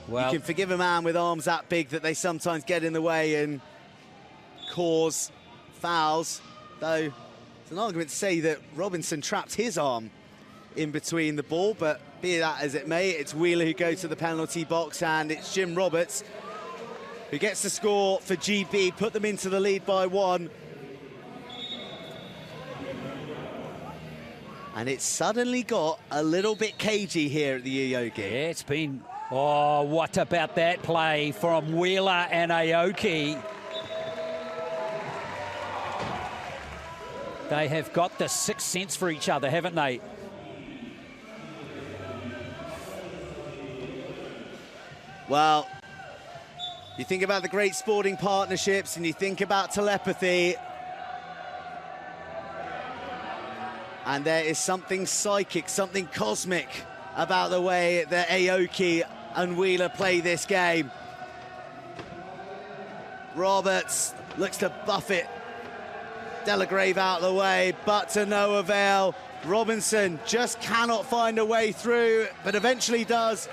Well, you can forgive a man with arms that big that they sometimes get in the way and cause fouls, though there's an argument to say that Robinson trapped his arm in between the ball, but be that as it may, it's Wheeler who goes to the penalty box, and it's Jim Roberts who gets the score for GB, put them into the lead by 1. And it's suddenly got a little bit cagey here at the Aoki. yeah, it's been... Oh, what about that play from Wheeler and Aoki? They have got the sixth sense for each other, haven't they? Well, you think about the great sporting partnerships and you think about telepathy. And there is something psychic, something cosmic about the way that Aoki and Wheeler play this game. Roberts looks to buffet Delagrave out of the way, but to no avail. Robinson just cannot find a way through, but eventually does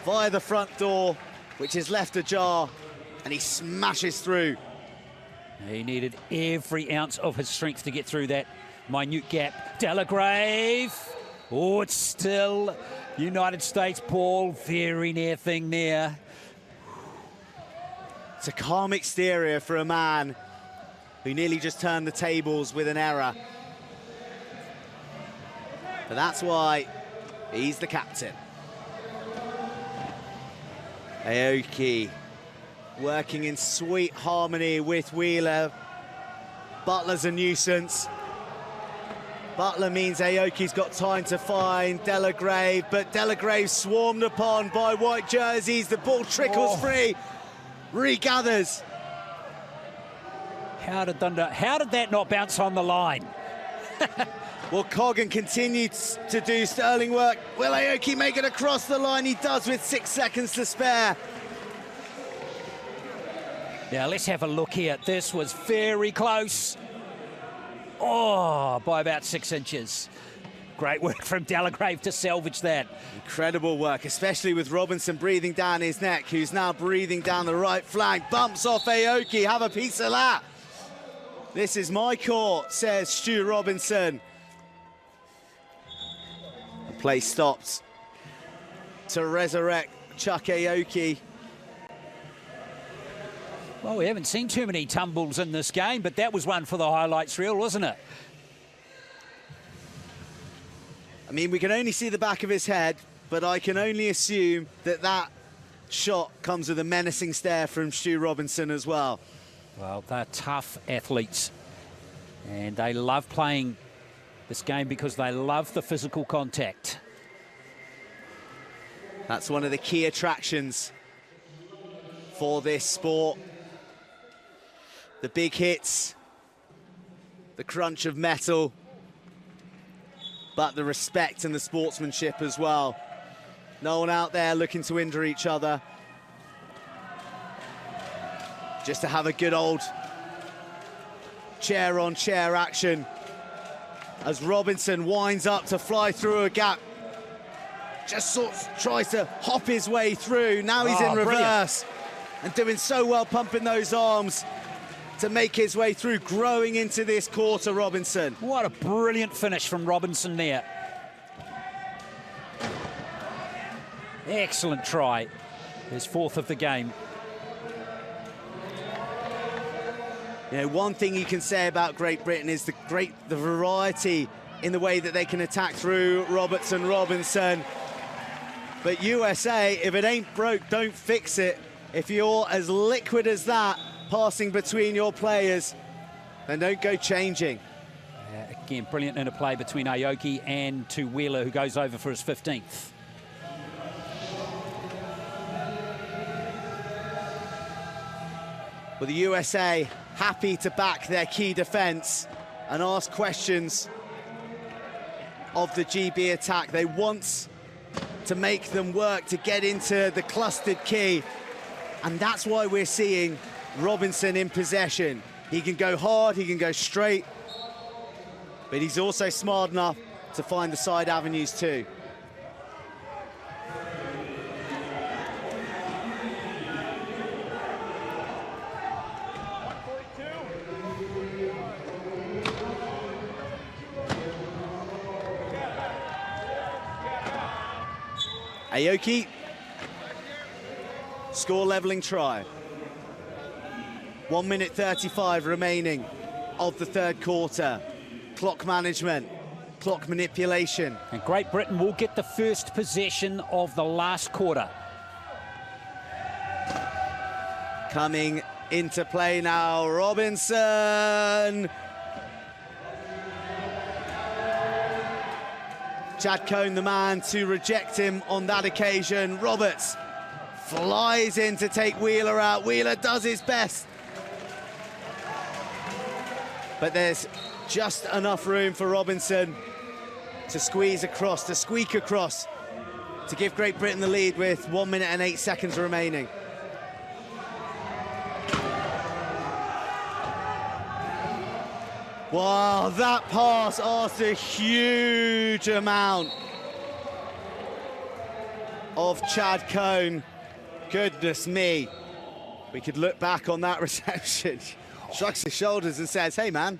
via the front door, which is left ajar, and he smashes through. He needed every ounce of his strength to get through that minute gap. Delagrave. Oh, it's still United States ball. Very near thing there. It's a calm exterior for a man who nearly just turned the tables with an error. But that's why he's the captain. Aoki working in sweet harmony with Wheeler. Butler's a nuisance. Butler means Aoki's got time to find Delagrave, but Delagrave swarmed upon by white jerseys. The ball trickles free, regathers. How did that not bounce on the line? Well, Coggan continued to do sterling work. Will Aoki make it across the line? He does with 6 seconds to spare. Now, let's have a look here. This was very close. Oh, by about 6 inches. Great work from Delagrave to salvage that. Incredible work, especially with Robinson breathing down his neck, who's now breathing down the right flank. Bumps off Aoki. Have a piece of that. This is my court, says Stu Robinson. The play stopped to resurrect Chuck Aoki. Well, we haven't seen too many tumbles in this game, but that was one for the highlights reel, wasn't it? I mean, we can only see the back of his head, but I can only assume that that shot comes with a menacing stare from Stu Robinson as well. Well, they're tough athletes, and they love playing this game because they love the physical contact. That's one of the key attractions for this sport. The big hits, the crunch of metal, but the respect and the sportsmanship as well. No one out there looking to injure each other. Just to have a good old chair-on-chair action as Robinson winds up to fly through a gap. Just sort of tries to hop his way through. Now he's in reverse and doing so well, pumping those arms to make his way through, growing into this quarter, Robinson. What a brilliant finish from Robinson there. Excellent try. His fourth of the game. You know, one thing you can say about Great Britain is the variety in the way that they can attack through Roberts and Robinson. But USA, if it ain't broke, don't fix it. If you're as liquid as that, passing between your players, then don't go changing. Again, brilliant interplay between Aoki and to Wheeler, who goes over for his 15th. Well, the USA happy to back their key defence and ask questions of the GB attack. They want to make them work to get into the clustered key, and that's why we're seeing Robinson in possession. He can go hard, he can go straight, but he's also smart enough to find the side avenues too. Aoki, score leveling try. 1 minute 35 remaining of the third quarter. Clock management, clock manipulation. And Great Britain will get the first possession of the last quarter. Coming into play now. Robinson. Chad Cohn, the man to reject him on that occasion. Roberts flies in to take Wheeler out. Wheeler does his best. But there's just enough room for Robinson to squeeze across, to squeak across, to give Great Britain the lead with 1 minute and 8 seconds remaining. Wow, that pass asked a huge amount of Chad Cohn. Goodness me. We could look back on that reception. Shrugs his shoulders and says, hey man,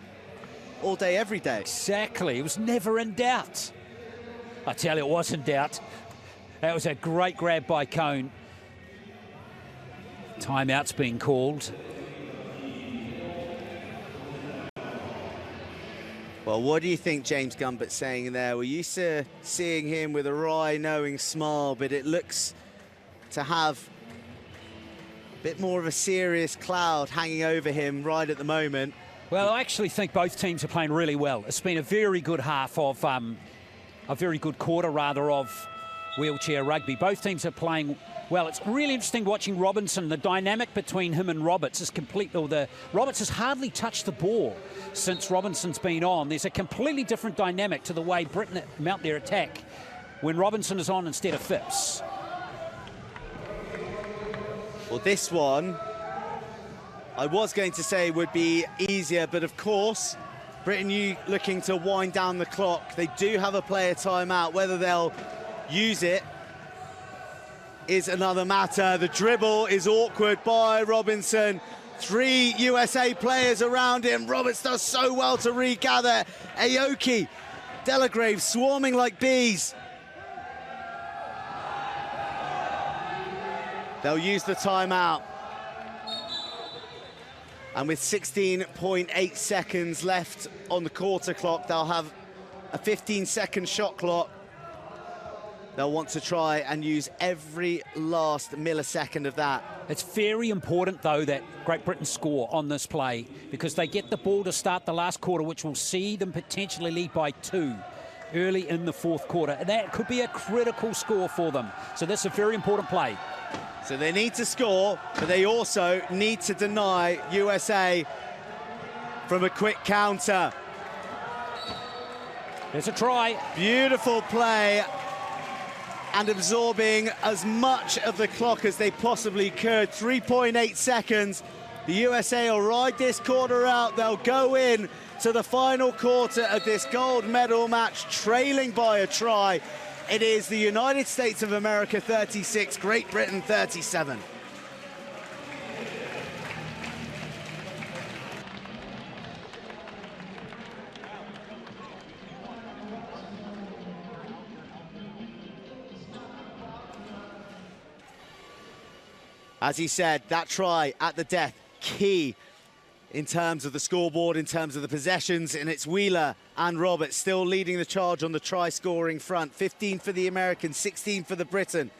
all day, every day. Exactly, it was never in doubt. I tell you, it was in doubt. That was a great grab by Cohn. Timeout's being called. Well, what do you think James Gumbert's saying there? We're used to seeing him with a wry, knowing smile, but it looks to have a bit more of a serious cloud hanging over him right at the moment. Well, I actually think both teams are playing really well. It's been a very good half of, a very good quarter rather, of wheelchair rugby. Both teams are playing well. It's really interesting watching Robinson. The dynamic between him and Roberts is complete. Roberts has hardly touched the ball since Robinson's been on. There's a completely different dynamic to the way Britain mount their attack when Robinson is on instead of Phipps. Well, this one, I was going to say would be easier, but of course, Britain looking to wind down the clock. They do have a player timeout. Whether they'll use it is another matter. The dribble is awkward by Robinson. 3 USA players around him. Roberts does so well to regather. Aoki, Delagrave swarming like bees. They'll use the timeout. And with 16.8 seconds left on the quarter clock, they'll have a 15-second shot clock. They'll want to try and use every last millisecond of that. It's very important, though, that Great Britain score on this play because they get the ball to start the last quarter, which will see them potentially lead by 2 early in the fourth quarter. And that could be a critical score for them. So that's a very important play. So they need to score, but they also need to deny USA from a quick counter. There's a try. Beautiful play, and absorbing as much of the clock as they possibly could. 3.8 seconds. The USA will ride this quarter out. They'll go in to the final quarter of this gold medal match, trailing by a try. It is the United States of America 36, Great Britain 37. As he said, that try at the death, key in terms of the scoreboard, in terms of the possessions, and it's Wheeler and Roberts still leading the charge on the try-scoring front. 15 for the Americans, 16 for the Britain,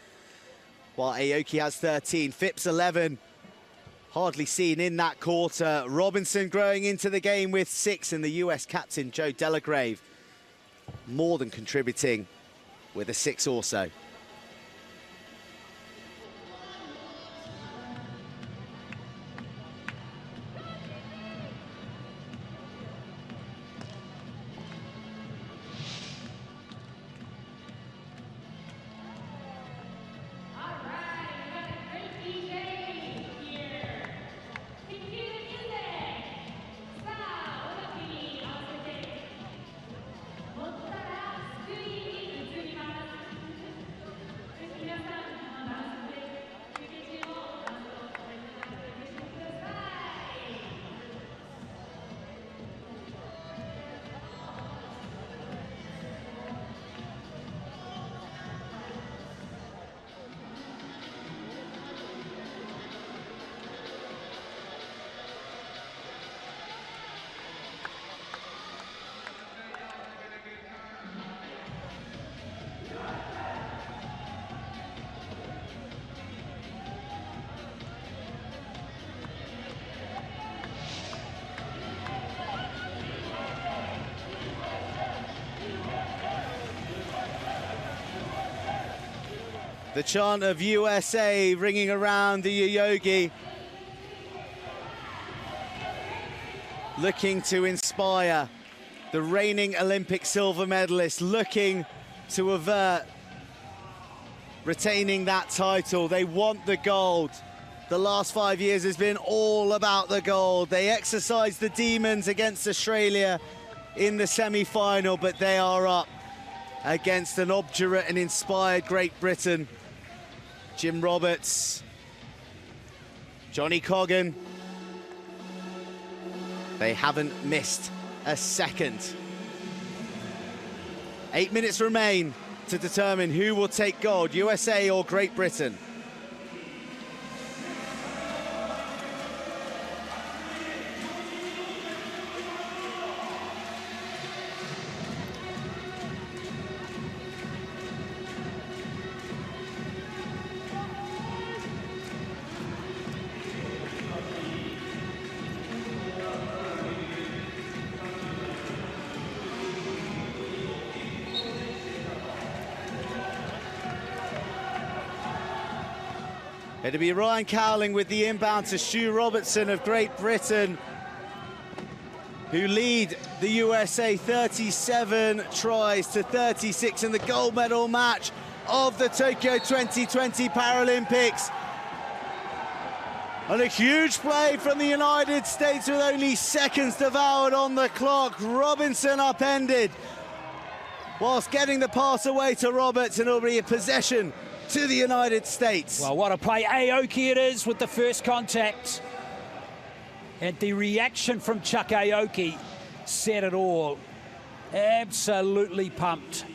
while Aoki has 13. Phipps 11, hardly seen in that quarter. Robinson growing into the game with 6, and the US captain, Joe Delagrave, more than contributing with a 6 also. The chant of USA ringing around the yoyogi, looking to inspire the reigning Olympic silver medalist, looking to avert retaining that title. They want the gold. The last 5 years has been all about the gold. They exercised the demons against Australia in the semi-final, but they are up against an obdurate and inspired Great Britain. Jim Roberts, Johnny Coggan, they haven't missed a second. 8 minutes remain to determine who will take gold, USA or Great Britain. It'll be Ryan Cowling with the inbound to Stu Robertson of Great Britain, who lead the USA 37 tries to 36 in the gold medal match of the Tokyo 2020 Paralympics. And a huge play from the United States with only seconds devoured on the clock. Robinson upended whilst getting the pass away to Roberts, and it'll be a possession to the United States. Well, what a play. Aoki it is with the first contact. And the reaction from Chuck Aoki said it all. Absolutely pumped.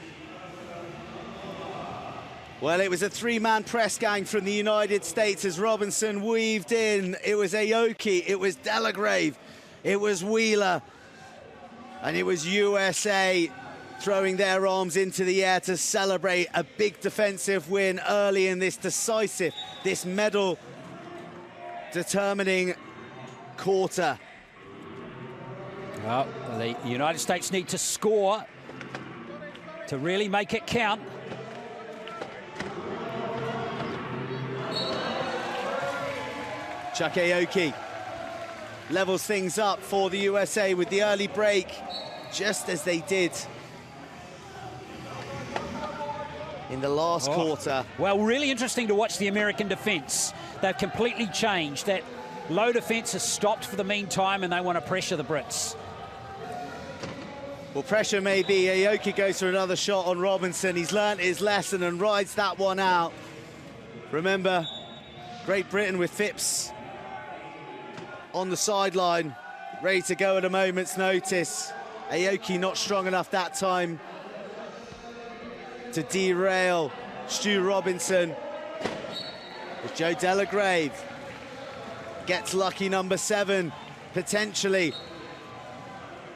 Well, it was a three-man press gang from the United States as Robinson weaved in. It was Aoki, it was Delagrave, it was Wheeler, and it was USA throwing their arms into the air to celebrate a big defensive win early in this decisive, this medal determining quarter. Well, the United States need to score to really make it count. Chuck Aoki levels things up for the USA with the early break, just as they did in the last quarter. Well, really interesting to watch the American defence. They've completely changed. That low defence has stopped for the meantime, and they want to pressure the Brits. Well, pressure may be. Aoki goes for another shot on Robinson. He's learnt his lesson and rides that one out. Remember, Great Britain with Phipps on the sideline, ready to go at a moment's notice. Aoki not strong enough that time to derail Stu Robinson. As Joe Delagrave gets lucky number 7, potentially,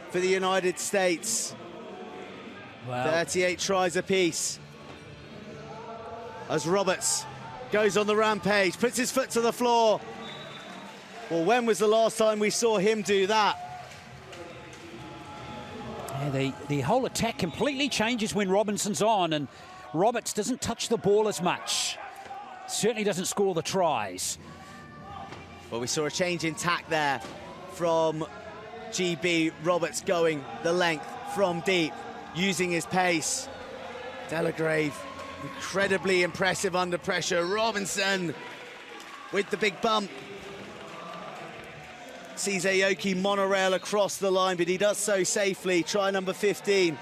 for the United States. Wow. 38 tries apiece. As Roberts goes on the rampage, puts his foot to the floor. Well, when was the last time we saw him do that? Yeah, the whole attack completely changes when Robinson's on, and Roberts doesn't touch the ball as much. Certainly doesn't score the tries. Well, we saw a change in tack there from GB. Roberts going the length from deep, using his pace. Delagrave, incredibly impressive under pressure. Robinson with the big bump. Sees Aoki monorail across the line, but he does so safely. Try number 15.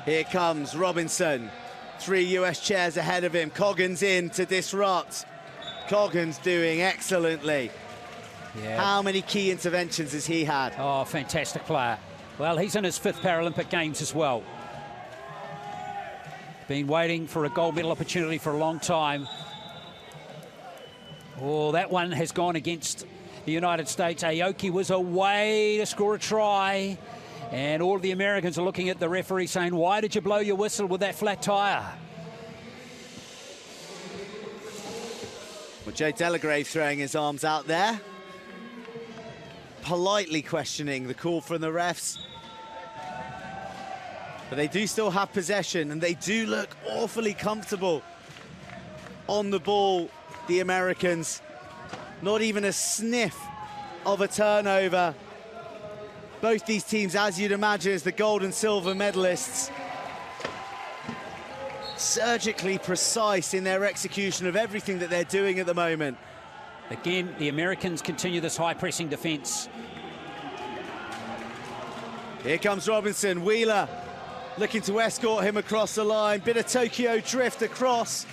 Here comes Robinson. 3 US chairs ahead of him. Coggan's in to disrupt. Coggan's doing excellently. Yeah. How many key interventions has he had? Oh, fantastic player. Well, he's in his 5th Paralympic Games as well. Been waiting for a gold medal opportunity for a long time. Oh, that one has gone against the United States. Aoki was away to score a try. And all of the Americans are looking at the referee saying, why did you blow your whistle with that flat tyre? Well, Joe Delagrave throwing his arms out there, politely questioning the call from the refs. But they do still have possession, and they do look awfully comfortable on the ball, the Americans. Not even a sniff of a turnover. Both these teams, as you'd imagine, as the gold and silver medalists, surgically precise in their execution of everything that they're doing at the moment. Again, the Americans continue this high-pressing defence. Here comes Robinson. Wheeler looking to escort him across the line. Bit of Tokyo drift across.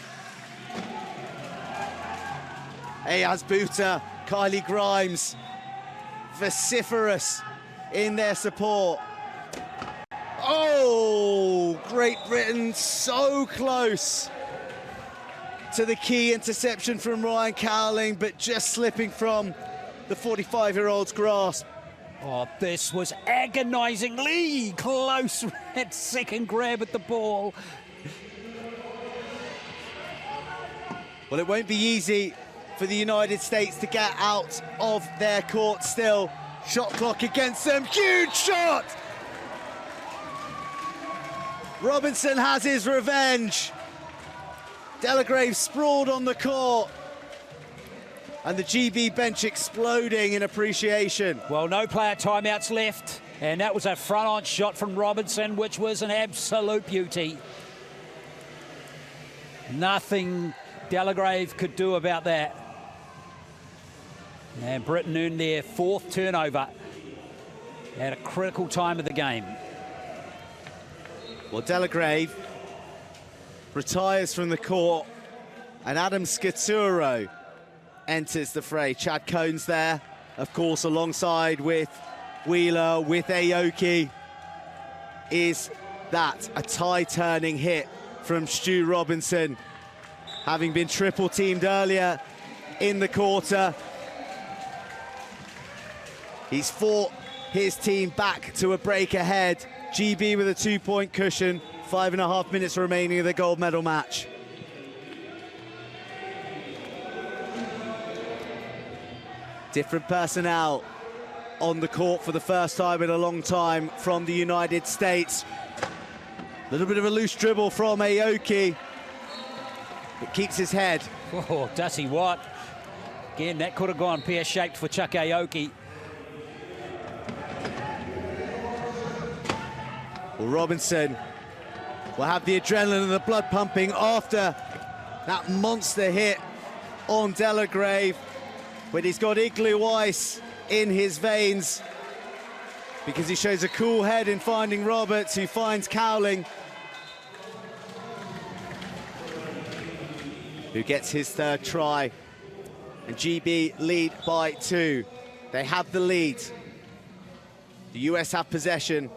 Ayaz Buta, Kylie Grimes, vociferous in their support. Oh, Great Britain so close to the key interception from Ryan Cowling, but just slipping from the 45-year-old's grasp. Oh, this was agonisingly close. That second grab at the ball. Well, it won't be easy for the United States to get out of their court still. Shot clock against them, huge shot! Robinson has his revenge. Delagrave sprawled on the court. And the GB bench exploding in appreciation. Well, no player timeouts left. And that was a front-on shot from Robinson, which was an absolute beauty. Nothing Delagrave could do about that. And Britain earned their 4th turnover at a critical time of the game. Well, Delagrave retires from the court, and Adam Scaturo enters the fray. Chad Cones there, of course, alongside with Wheeler, with Aoki. Is that a tie-turning hit from Stu Robinson, having been triple-teamed earlier in the quarter? He's fought his team back to a break ahead. GB with a 2-point cushion, 5.5 minutes remaining of the gold medal match. Different personnel on the court for the first time in a long time from the United States. A little bit of a loose dribble from Aoki, but keeps his head. Oh, does he what? Again, that could have gone pear-shaped for Chuck Aoki. Well, Robinson will have the adrenaline and the blood pumping after that monster hit on Delagrave, but he's got igloo ice in his veins because he shows a cool head in finding Roberts, who finds Cowling, who gets his 3rd try. And GB lead by 2. They have the lead. The US have possession.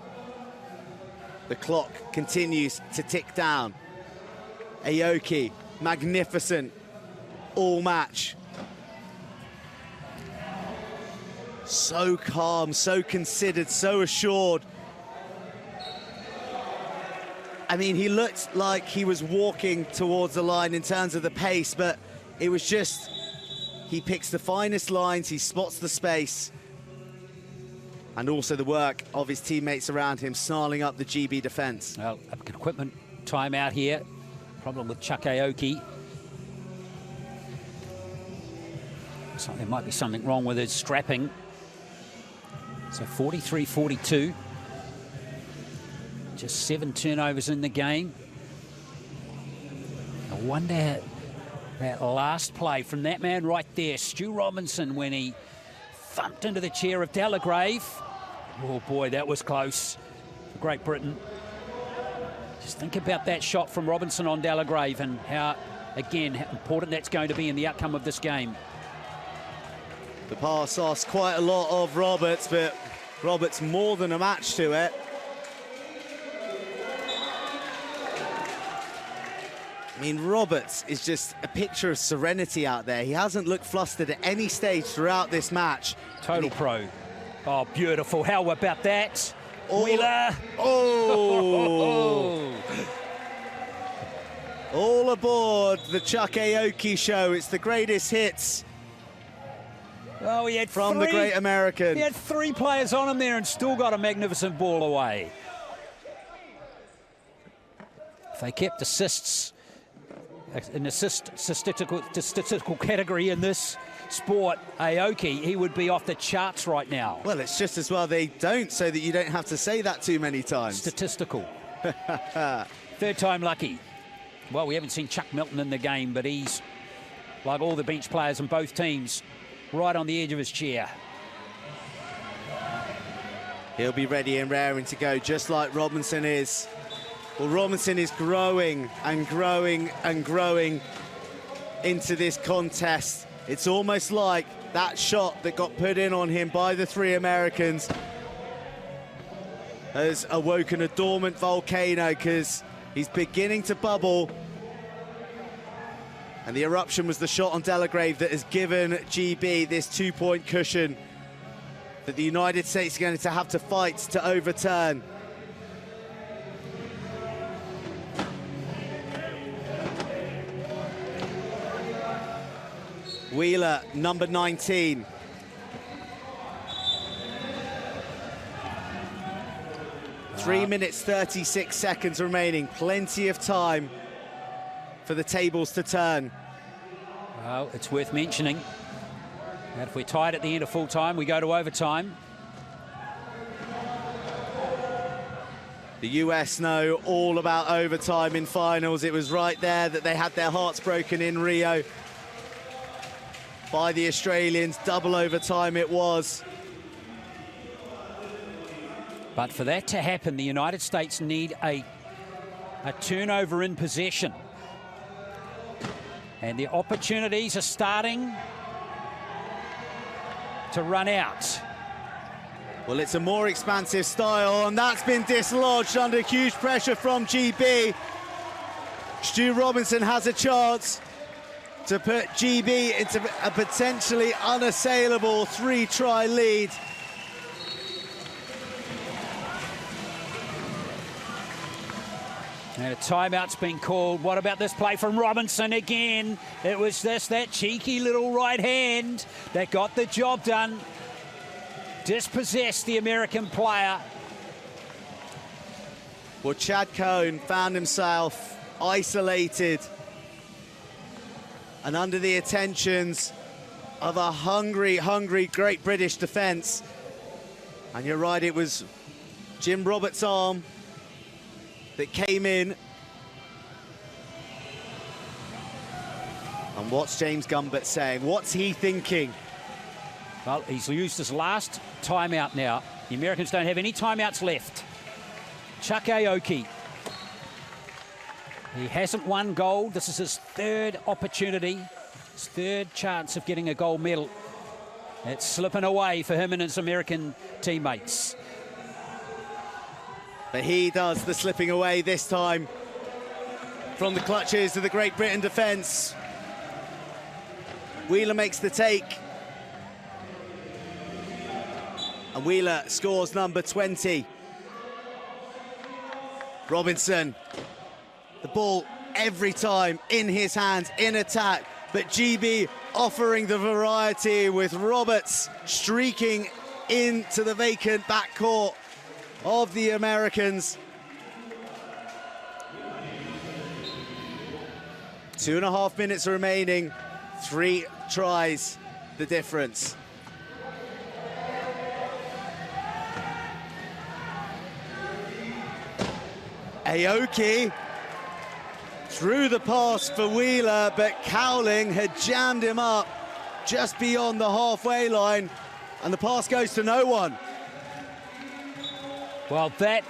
The clock continues to tick down. Aoki, magnificent all match. So calm, so considered, so assured. I mean, he looked like he was walking towards the line in terms of the pace, but it was just, he picks the finest lines, he spots the space, and also the work of his teammates around him, snarling up the GB defence. Well, equipment timeout here. Problem with Chuck Aoki. So there might be something wrong with his strapping. So 43-42. Just 7 turnovers in the game. I wonder that last play from that man right there, Stu Robinson, when he thumped into the chair of Delagrave. Oh boy, that was close for Great Britain. Just think about that shot from Robinson on Delagrave and how, again, how important that's going to be in the outcome of this game. The pass asks quite a lot of Roberts, but Roberts more than a match to it. I mean, Roberts is just a picture of serenity out there. He hasn't looked flustered at any stage throughout this match. Total pro. Oh, beautiful. How about that? Oh, Wheeler. Oh! All aboard the Chuck Aoki show. It's the greatest hits. Oh, he had from the great American. He had 3 players on him there and still got a magnificent ball away. they kept assists, an statistical category in this sport, Aoki, he would be off the charts right now. Well, it's just as well they don't, so that you don't have to say that too many times. Statistical. Third time lucky. Well, we haven't seen Chuck Milton in the game, but he's, like all the bench players in both teams, right on the edge of his chair. He'll be ready and raring to go, just like Robinson is. Well, Robinson is growing and growing and growing into this contest. It's almost like that shot that got put in on him by the three Americans has awoken a dormant volcano, because he's beginning to bubble. And the eruption was the shot on Delagrave that has given GB this 2-point cushion that the United States are going to have to fight to overturn. Wheeler, number 19. Three minutes, 36 seconds remaining. Plenty of time for the tables to turn. Well, it's worth mentioning that if we're tied at the end of full time, we go to overtime. The US know all about overtime in finals. It was right there that they had their hearts broken in Rio by the Australians. Double overtime it was. But for that to happen, the United States need a turnover in possession. And the opportunities are starting to run out. Well, it's a more expansive style, and that's been dislodged under huge pressure from GB. Stu Robinson has a chance to put GB into a potentially unassailable 3-try lead. And a timeout's been called. What about this play from Robinson again? It was just that cheeky little right hand that got the job done. Dispossessed the American player. Well, Chad Cohn found himself isolated and under the attentions of a hungry, hungry Great British defence. And you're right, it was Jim Roberts' arm that came in. And what's James Gumbert saying? What's he thinking? Well, he's used his last timeout now. The Americans don't have any timeouts left. Chuck Aoki. He hasn't won gold. This is his third opportunity, his third chance of getting a gold medal. It's slipping away for him and his American teammates. But he does the slipping away this time from the clutches of the Great Britain defence. Wheeler makes the take. And Wheeler scores number 20. Robinson, the ball every time in his hands, in attack. But GB offering the variety with Roberts streaking into the vacant backcourt of the Americans. 2.5 minutes remaining. 3 tries, the difference. Aoki through the pass for Wheeler, but Cowling had jammed him up just beyond the halfway line, and the pass goes to no one. Well, that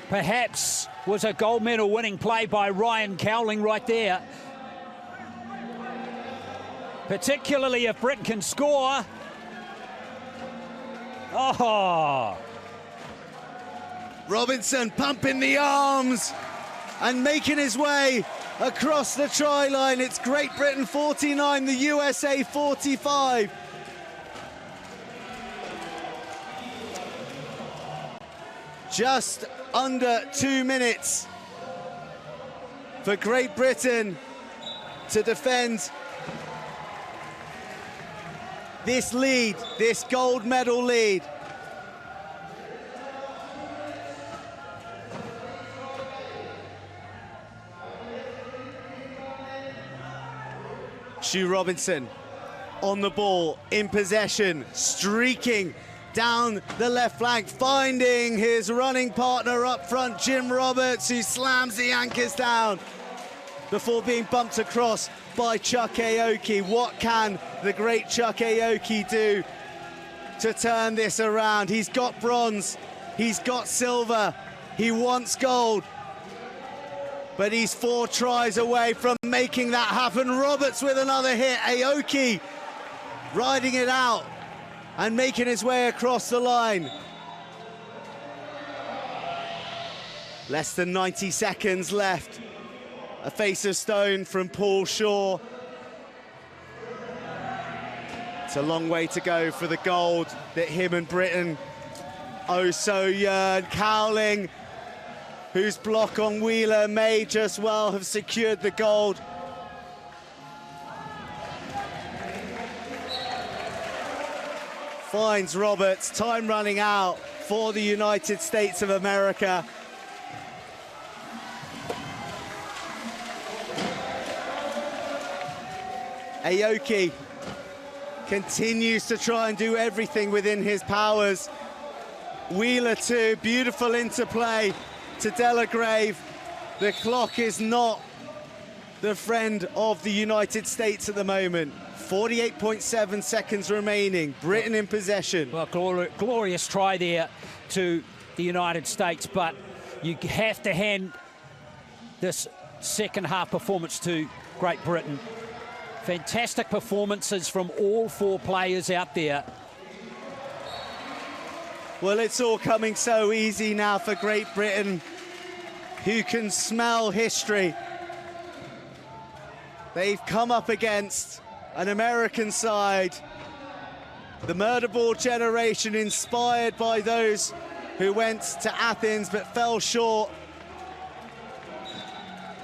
perhaps was a gold medal winning play by Ryan Cowling right there. Particularly if Britain can score. Oh! Robinson pumping the arms and making his way across the try line. It's Great Britain 49, the USA 45. Just under 2 minutes for Great Britain to defend this lead, this gold medal lead. Stu Robinson on the ball, in possession, streaking down the left flank, finding his running partner up front, Jim Roberts, who slams the anchors down before being bumped across by Chuck Aoki. What can the great Chuck Aoki do to turn this around? He's got bronze, he's got silver, he wants gold, but he's 4 tries away from making that happen. Roberts with another hit, Aoki riding it out and making his way across the line. Less than 90 seconds left. A face of stone from Paul Shaw. It's a long way to go for the gold that him and Britain oh so yearn. Cowling, whose block on Wheeler may just well have secured the gold. Finds Roberts, time running out for the United States of America. Aoki continues to try and do everything within his powers. Wheeler too, beautiful interplay to Delagrave. The clock is not the friend of the United States at the moment. 48.7 seconds remaining, Britain in possession. Well, glorious try there to the United States, but you have to hand this second half performance to Great Britain. Fantastic performances from all 4 players out there. Well, it's all coming so easy now for Great Britain, who can smell history. They've come up against an American side, the murder ball generation, inspired by those who went to Athens but fell short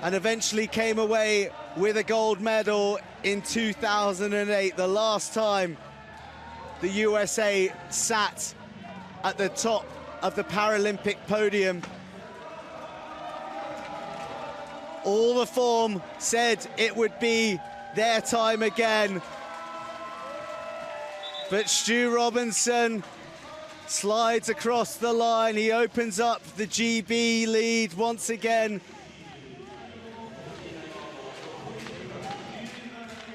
and eventually came away with a gold medal in 2008, the last time the USA sat at the top of the Paralympic podium. All the form said it would be their time again. But Stu Robinson slides across the line. He opens up the GB lead once again.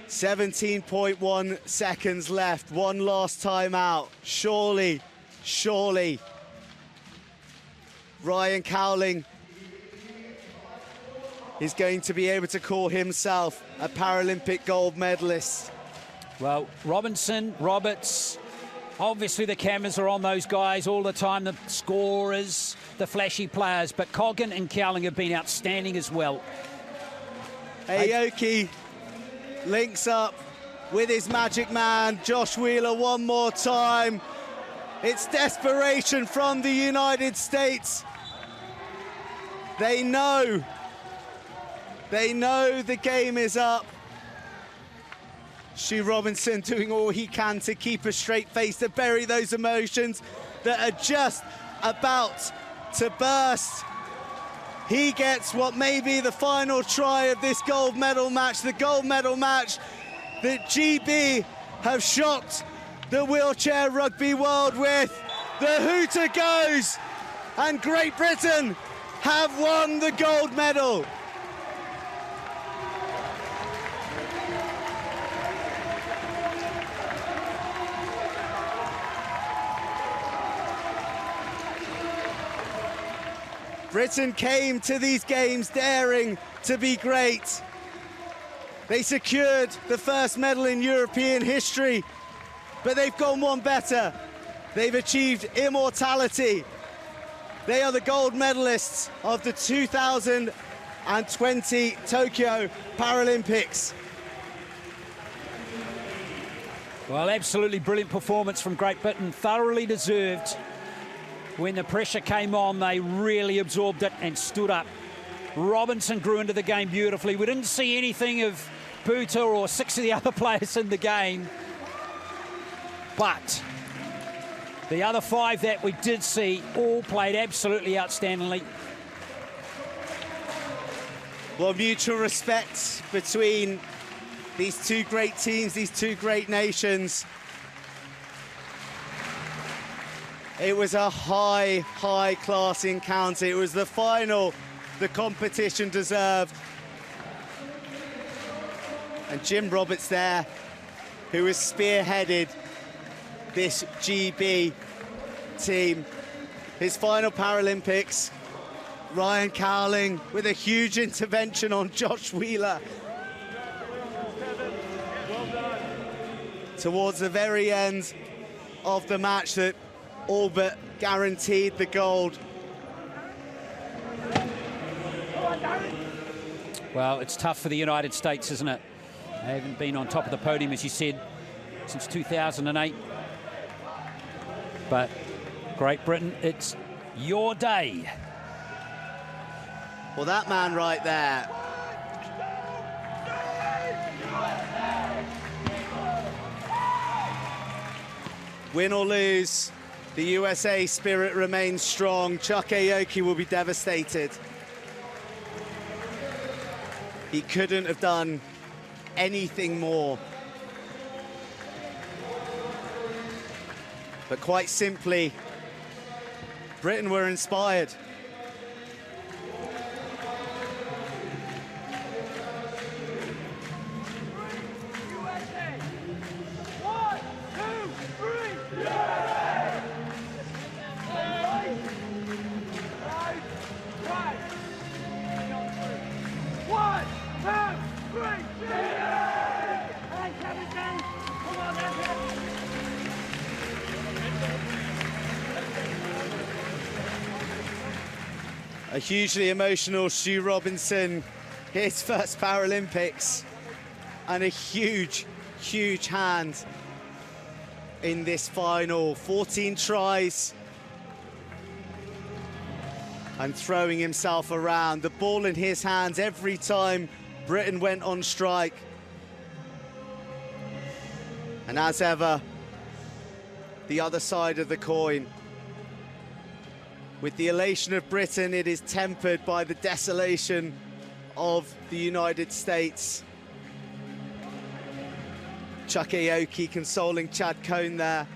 17.1 seconds left. One last time out. Surely, surely, Ryan Cowling is going to be able to call himself a Paralympic gold medalist. Well, Robinson, Roberts, obviously the cameras are on those guys all the time, the scorers, the flashy players, but Coggan and Cowling have been outstanding as well. Aoki links up with his magic man, Josh Wheeler, one more time. It's desperation from the United States. They know the game is up. Stu Robinson doing all he can to keep a straight face, to bury those emotions that are just about to burst. He gets what may be the final try of this gold medal match, the gold medal match that GB have shocked the wheelchair rugby world with. The hooter goes, and Great Britain have won the gold medal. Britain came to these games daring to be great. They secured the first medal in European history, but they've gone one better. They've achieved immortality. They are the gold medalists of the 2020 Tokyo Paralympics. Well, absolutely brilliant performance from Great Britain, thoroughly deserved. When the pressure came on, they really absorbed it and stood up. Robinson grew into the game beautifully. We didn't see anything of Buta or 6 of the other players in the game. But the other 5 that we did see all played absolutely outstandingly. Well, mutual respect between These two great teams, these two great nations. It was a high class encounter. It was the final the competition deserved. And Jim Roberts there, who has spearheaded this GB team. His final Paralympics, Ryan Cowling with a huge intervention on Josh Wheeler. Towards the very end of the match that all but guaranteed the gold. Well, it's tough for the United States, isn't it? They haven't been on top of the podium, as you said, since 2008. But Great Britain, it's your day. Well, that man right there. Win or lose, the USA spirit remains strong. Chuck Aoki will be devastated. He couldn't have done anything more. But quite simply, Britain were inspired. A hugely emotional Stu Robinson, his first Paralympics, and a huge hand in this final. 14 tries and throwing himself around. The ball in his hands every time Britain went on strike. And as ever, the other side of the coin. With the elation of Britain, it is tempered by the desolation of the United States. Chuck Aoki consoling Chad Cohn there.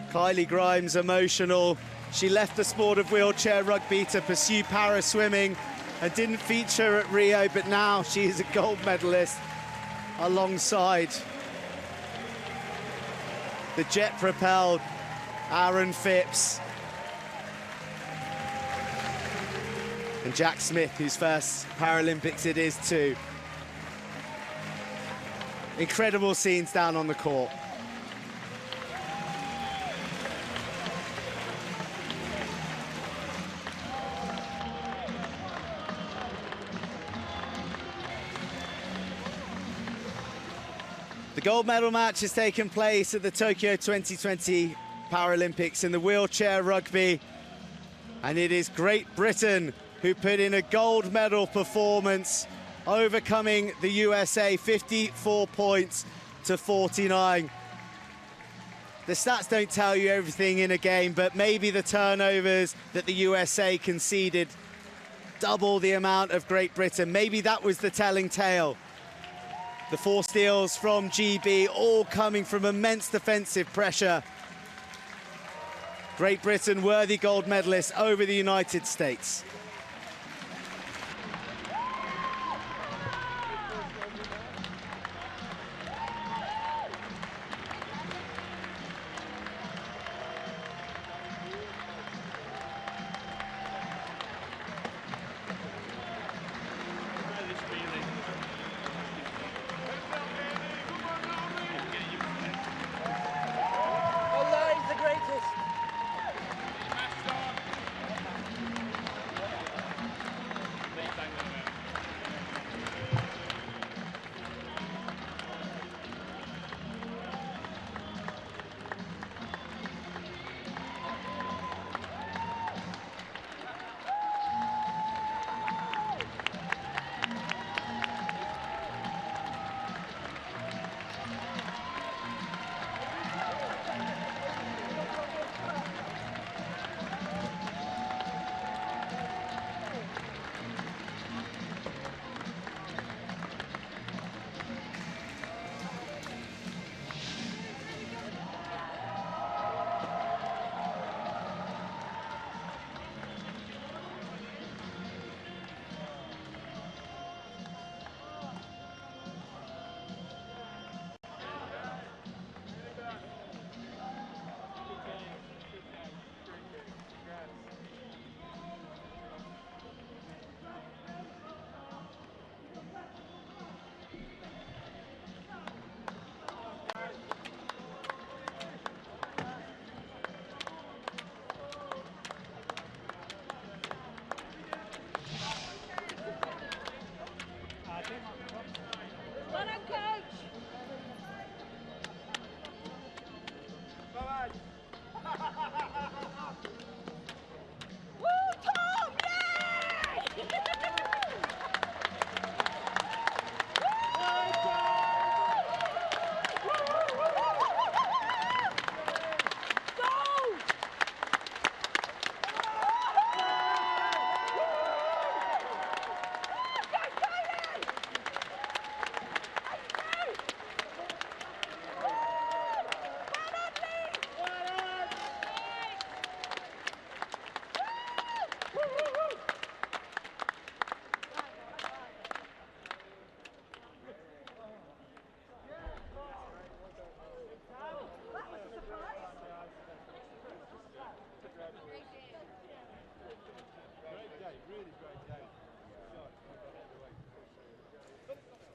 Kylie Grimes emotional. She left the sport of wheelchair rugby to pursue para swimming and didn't feature at Rio, but now she is a gold medalist alongside the jet-propelled Aaron Phipps and Jack Smith, whose first Paralympics it is too. Incredible scenes down on the court. The gold medal match has taken place at the Tokyo 2020 Paralympics in the wheelchair rugby, and it is Great Britain who put in a gold medal performance, overcoming the USA 54 points to 49. The stats don't tell you everything in a game, but maybe the turnovers that the USA conceded double the amount of Great Britain. Maybe that was the telling tale. The 4 steals from GB, all coming from immense defensive pressure. Great Britain worthy gold medalists over the United States.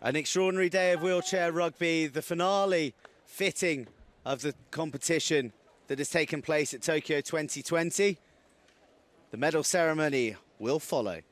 An extraordinary day of wheelchair rugby, the finale fitting of the competition that has taken place at Tokyo 2020. The medal ceremony will follow.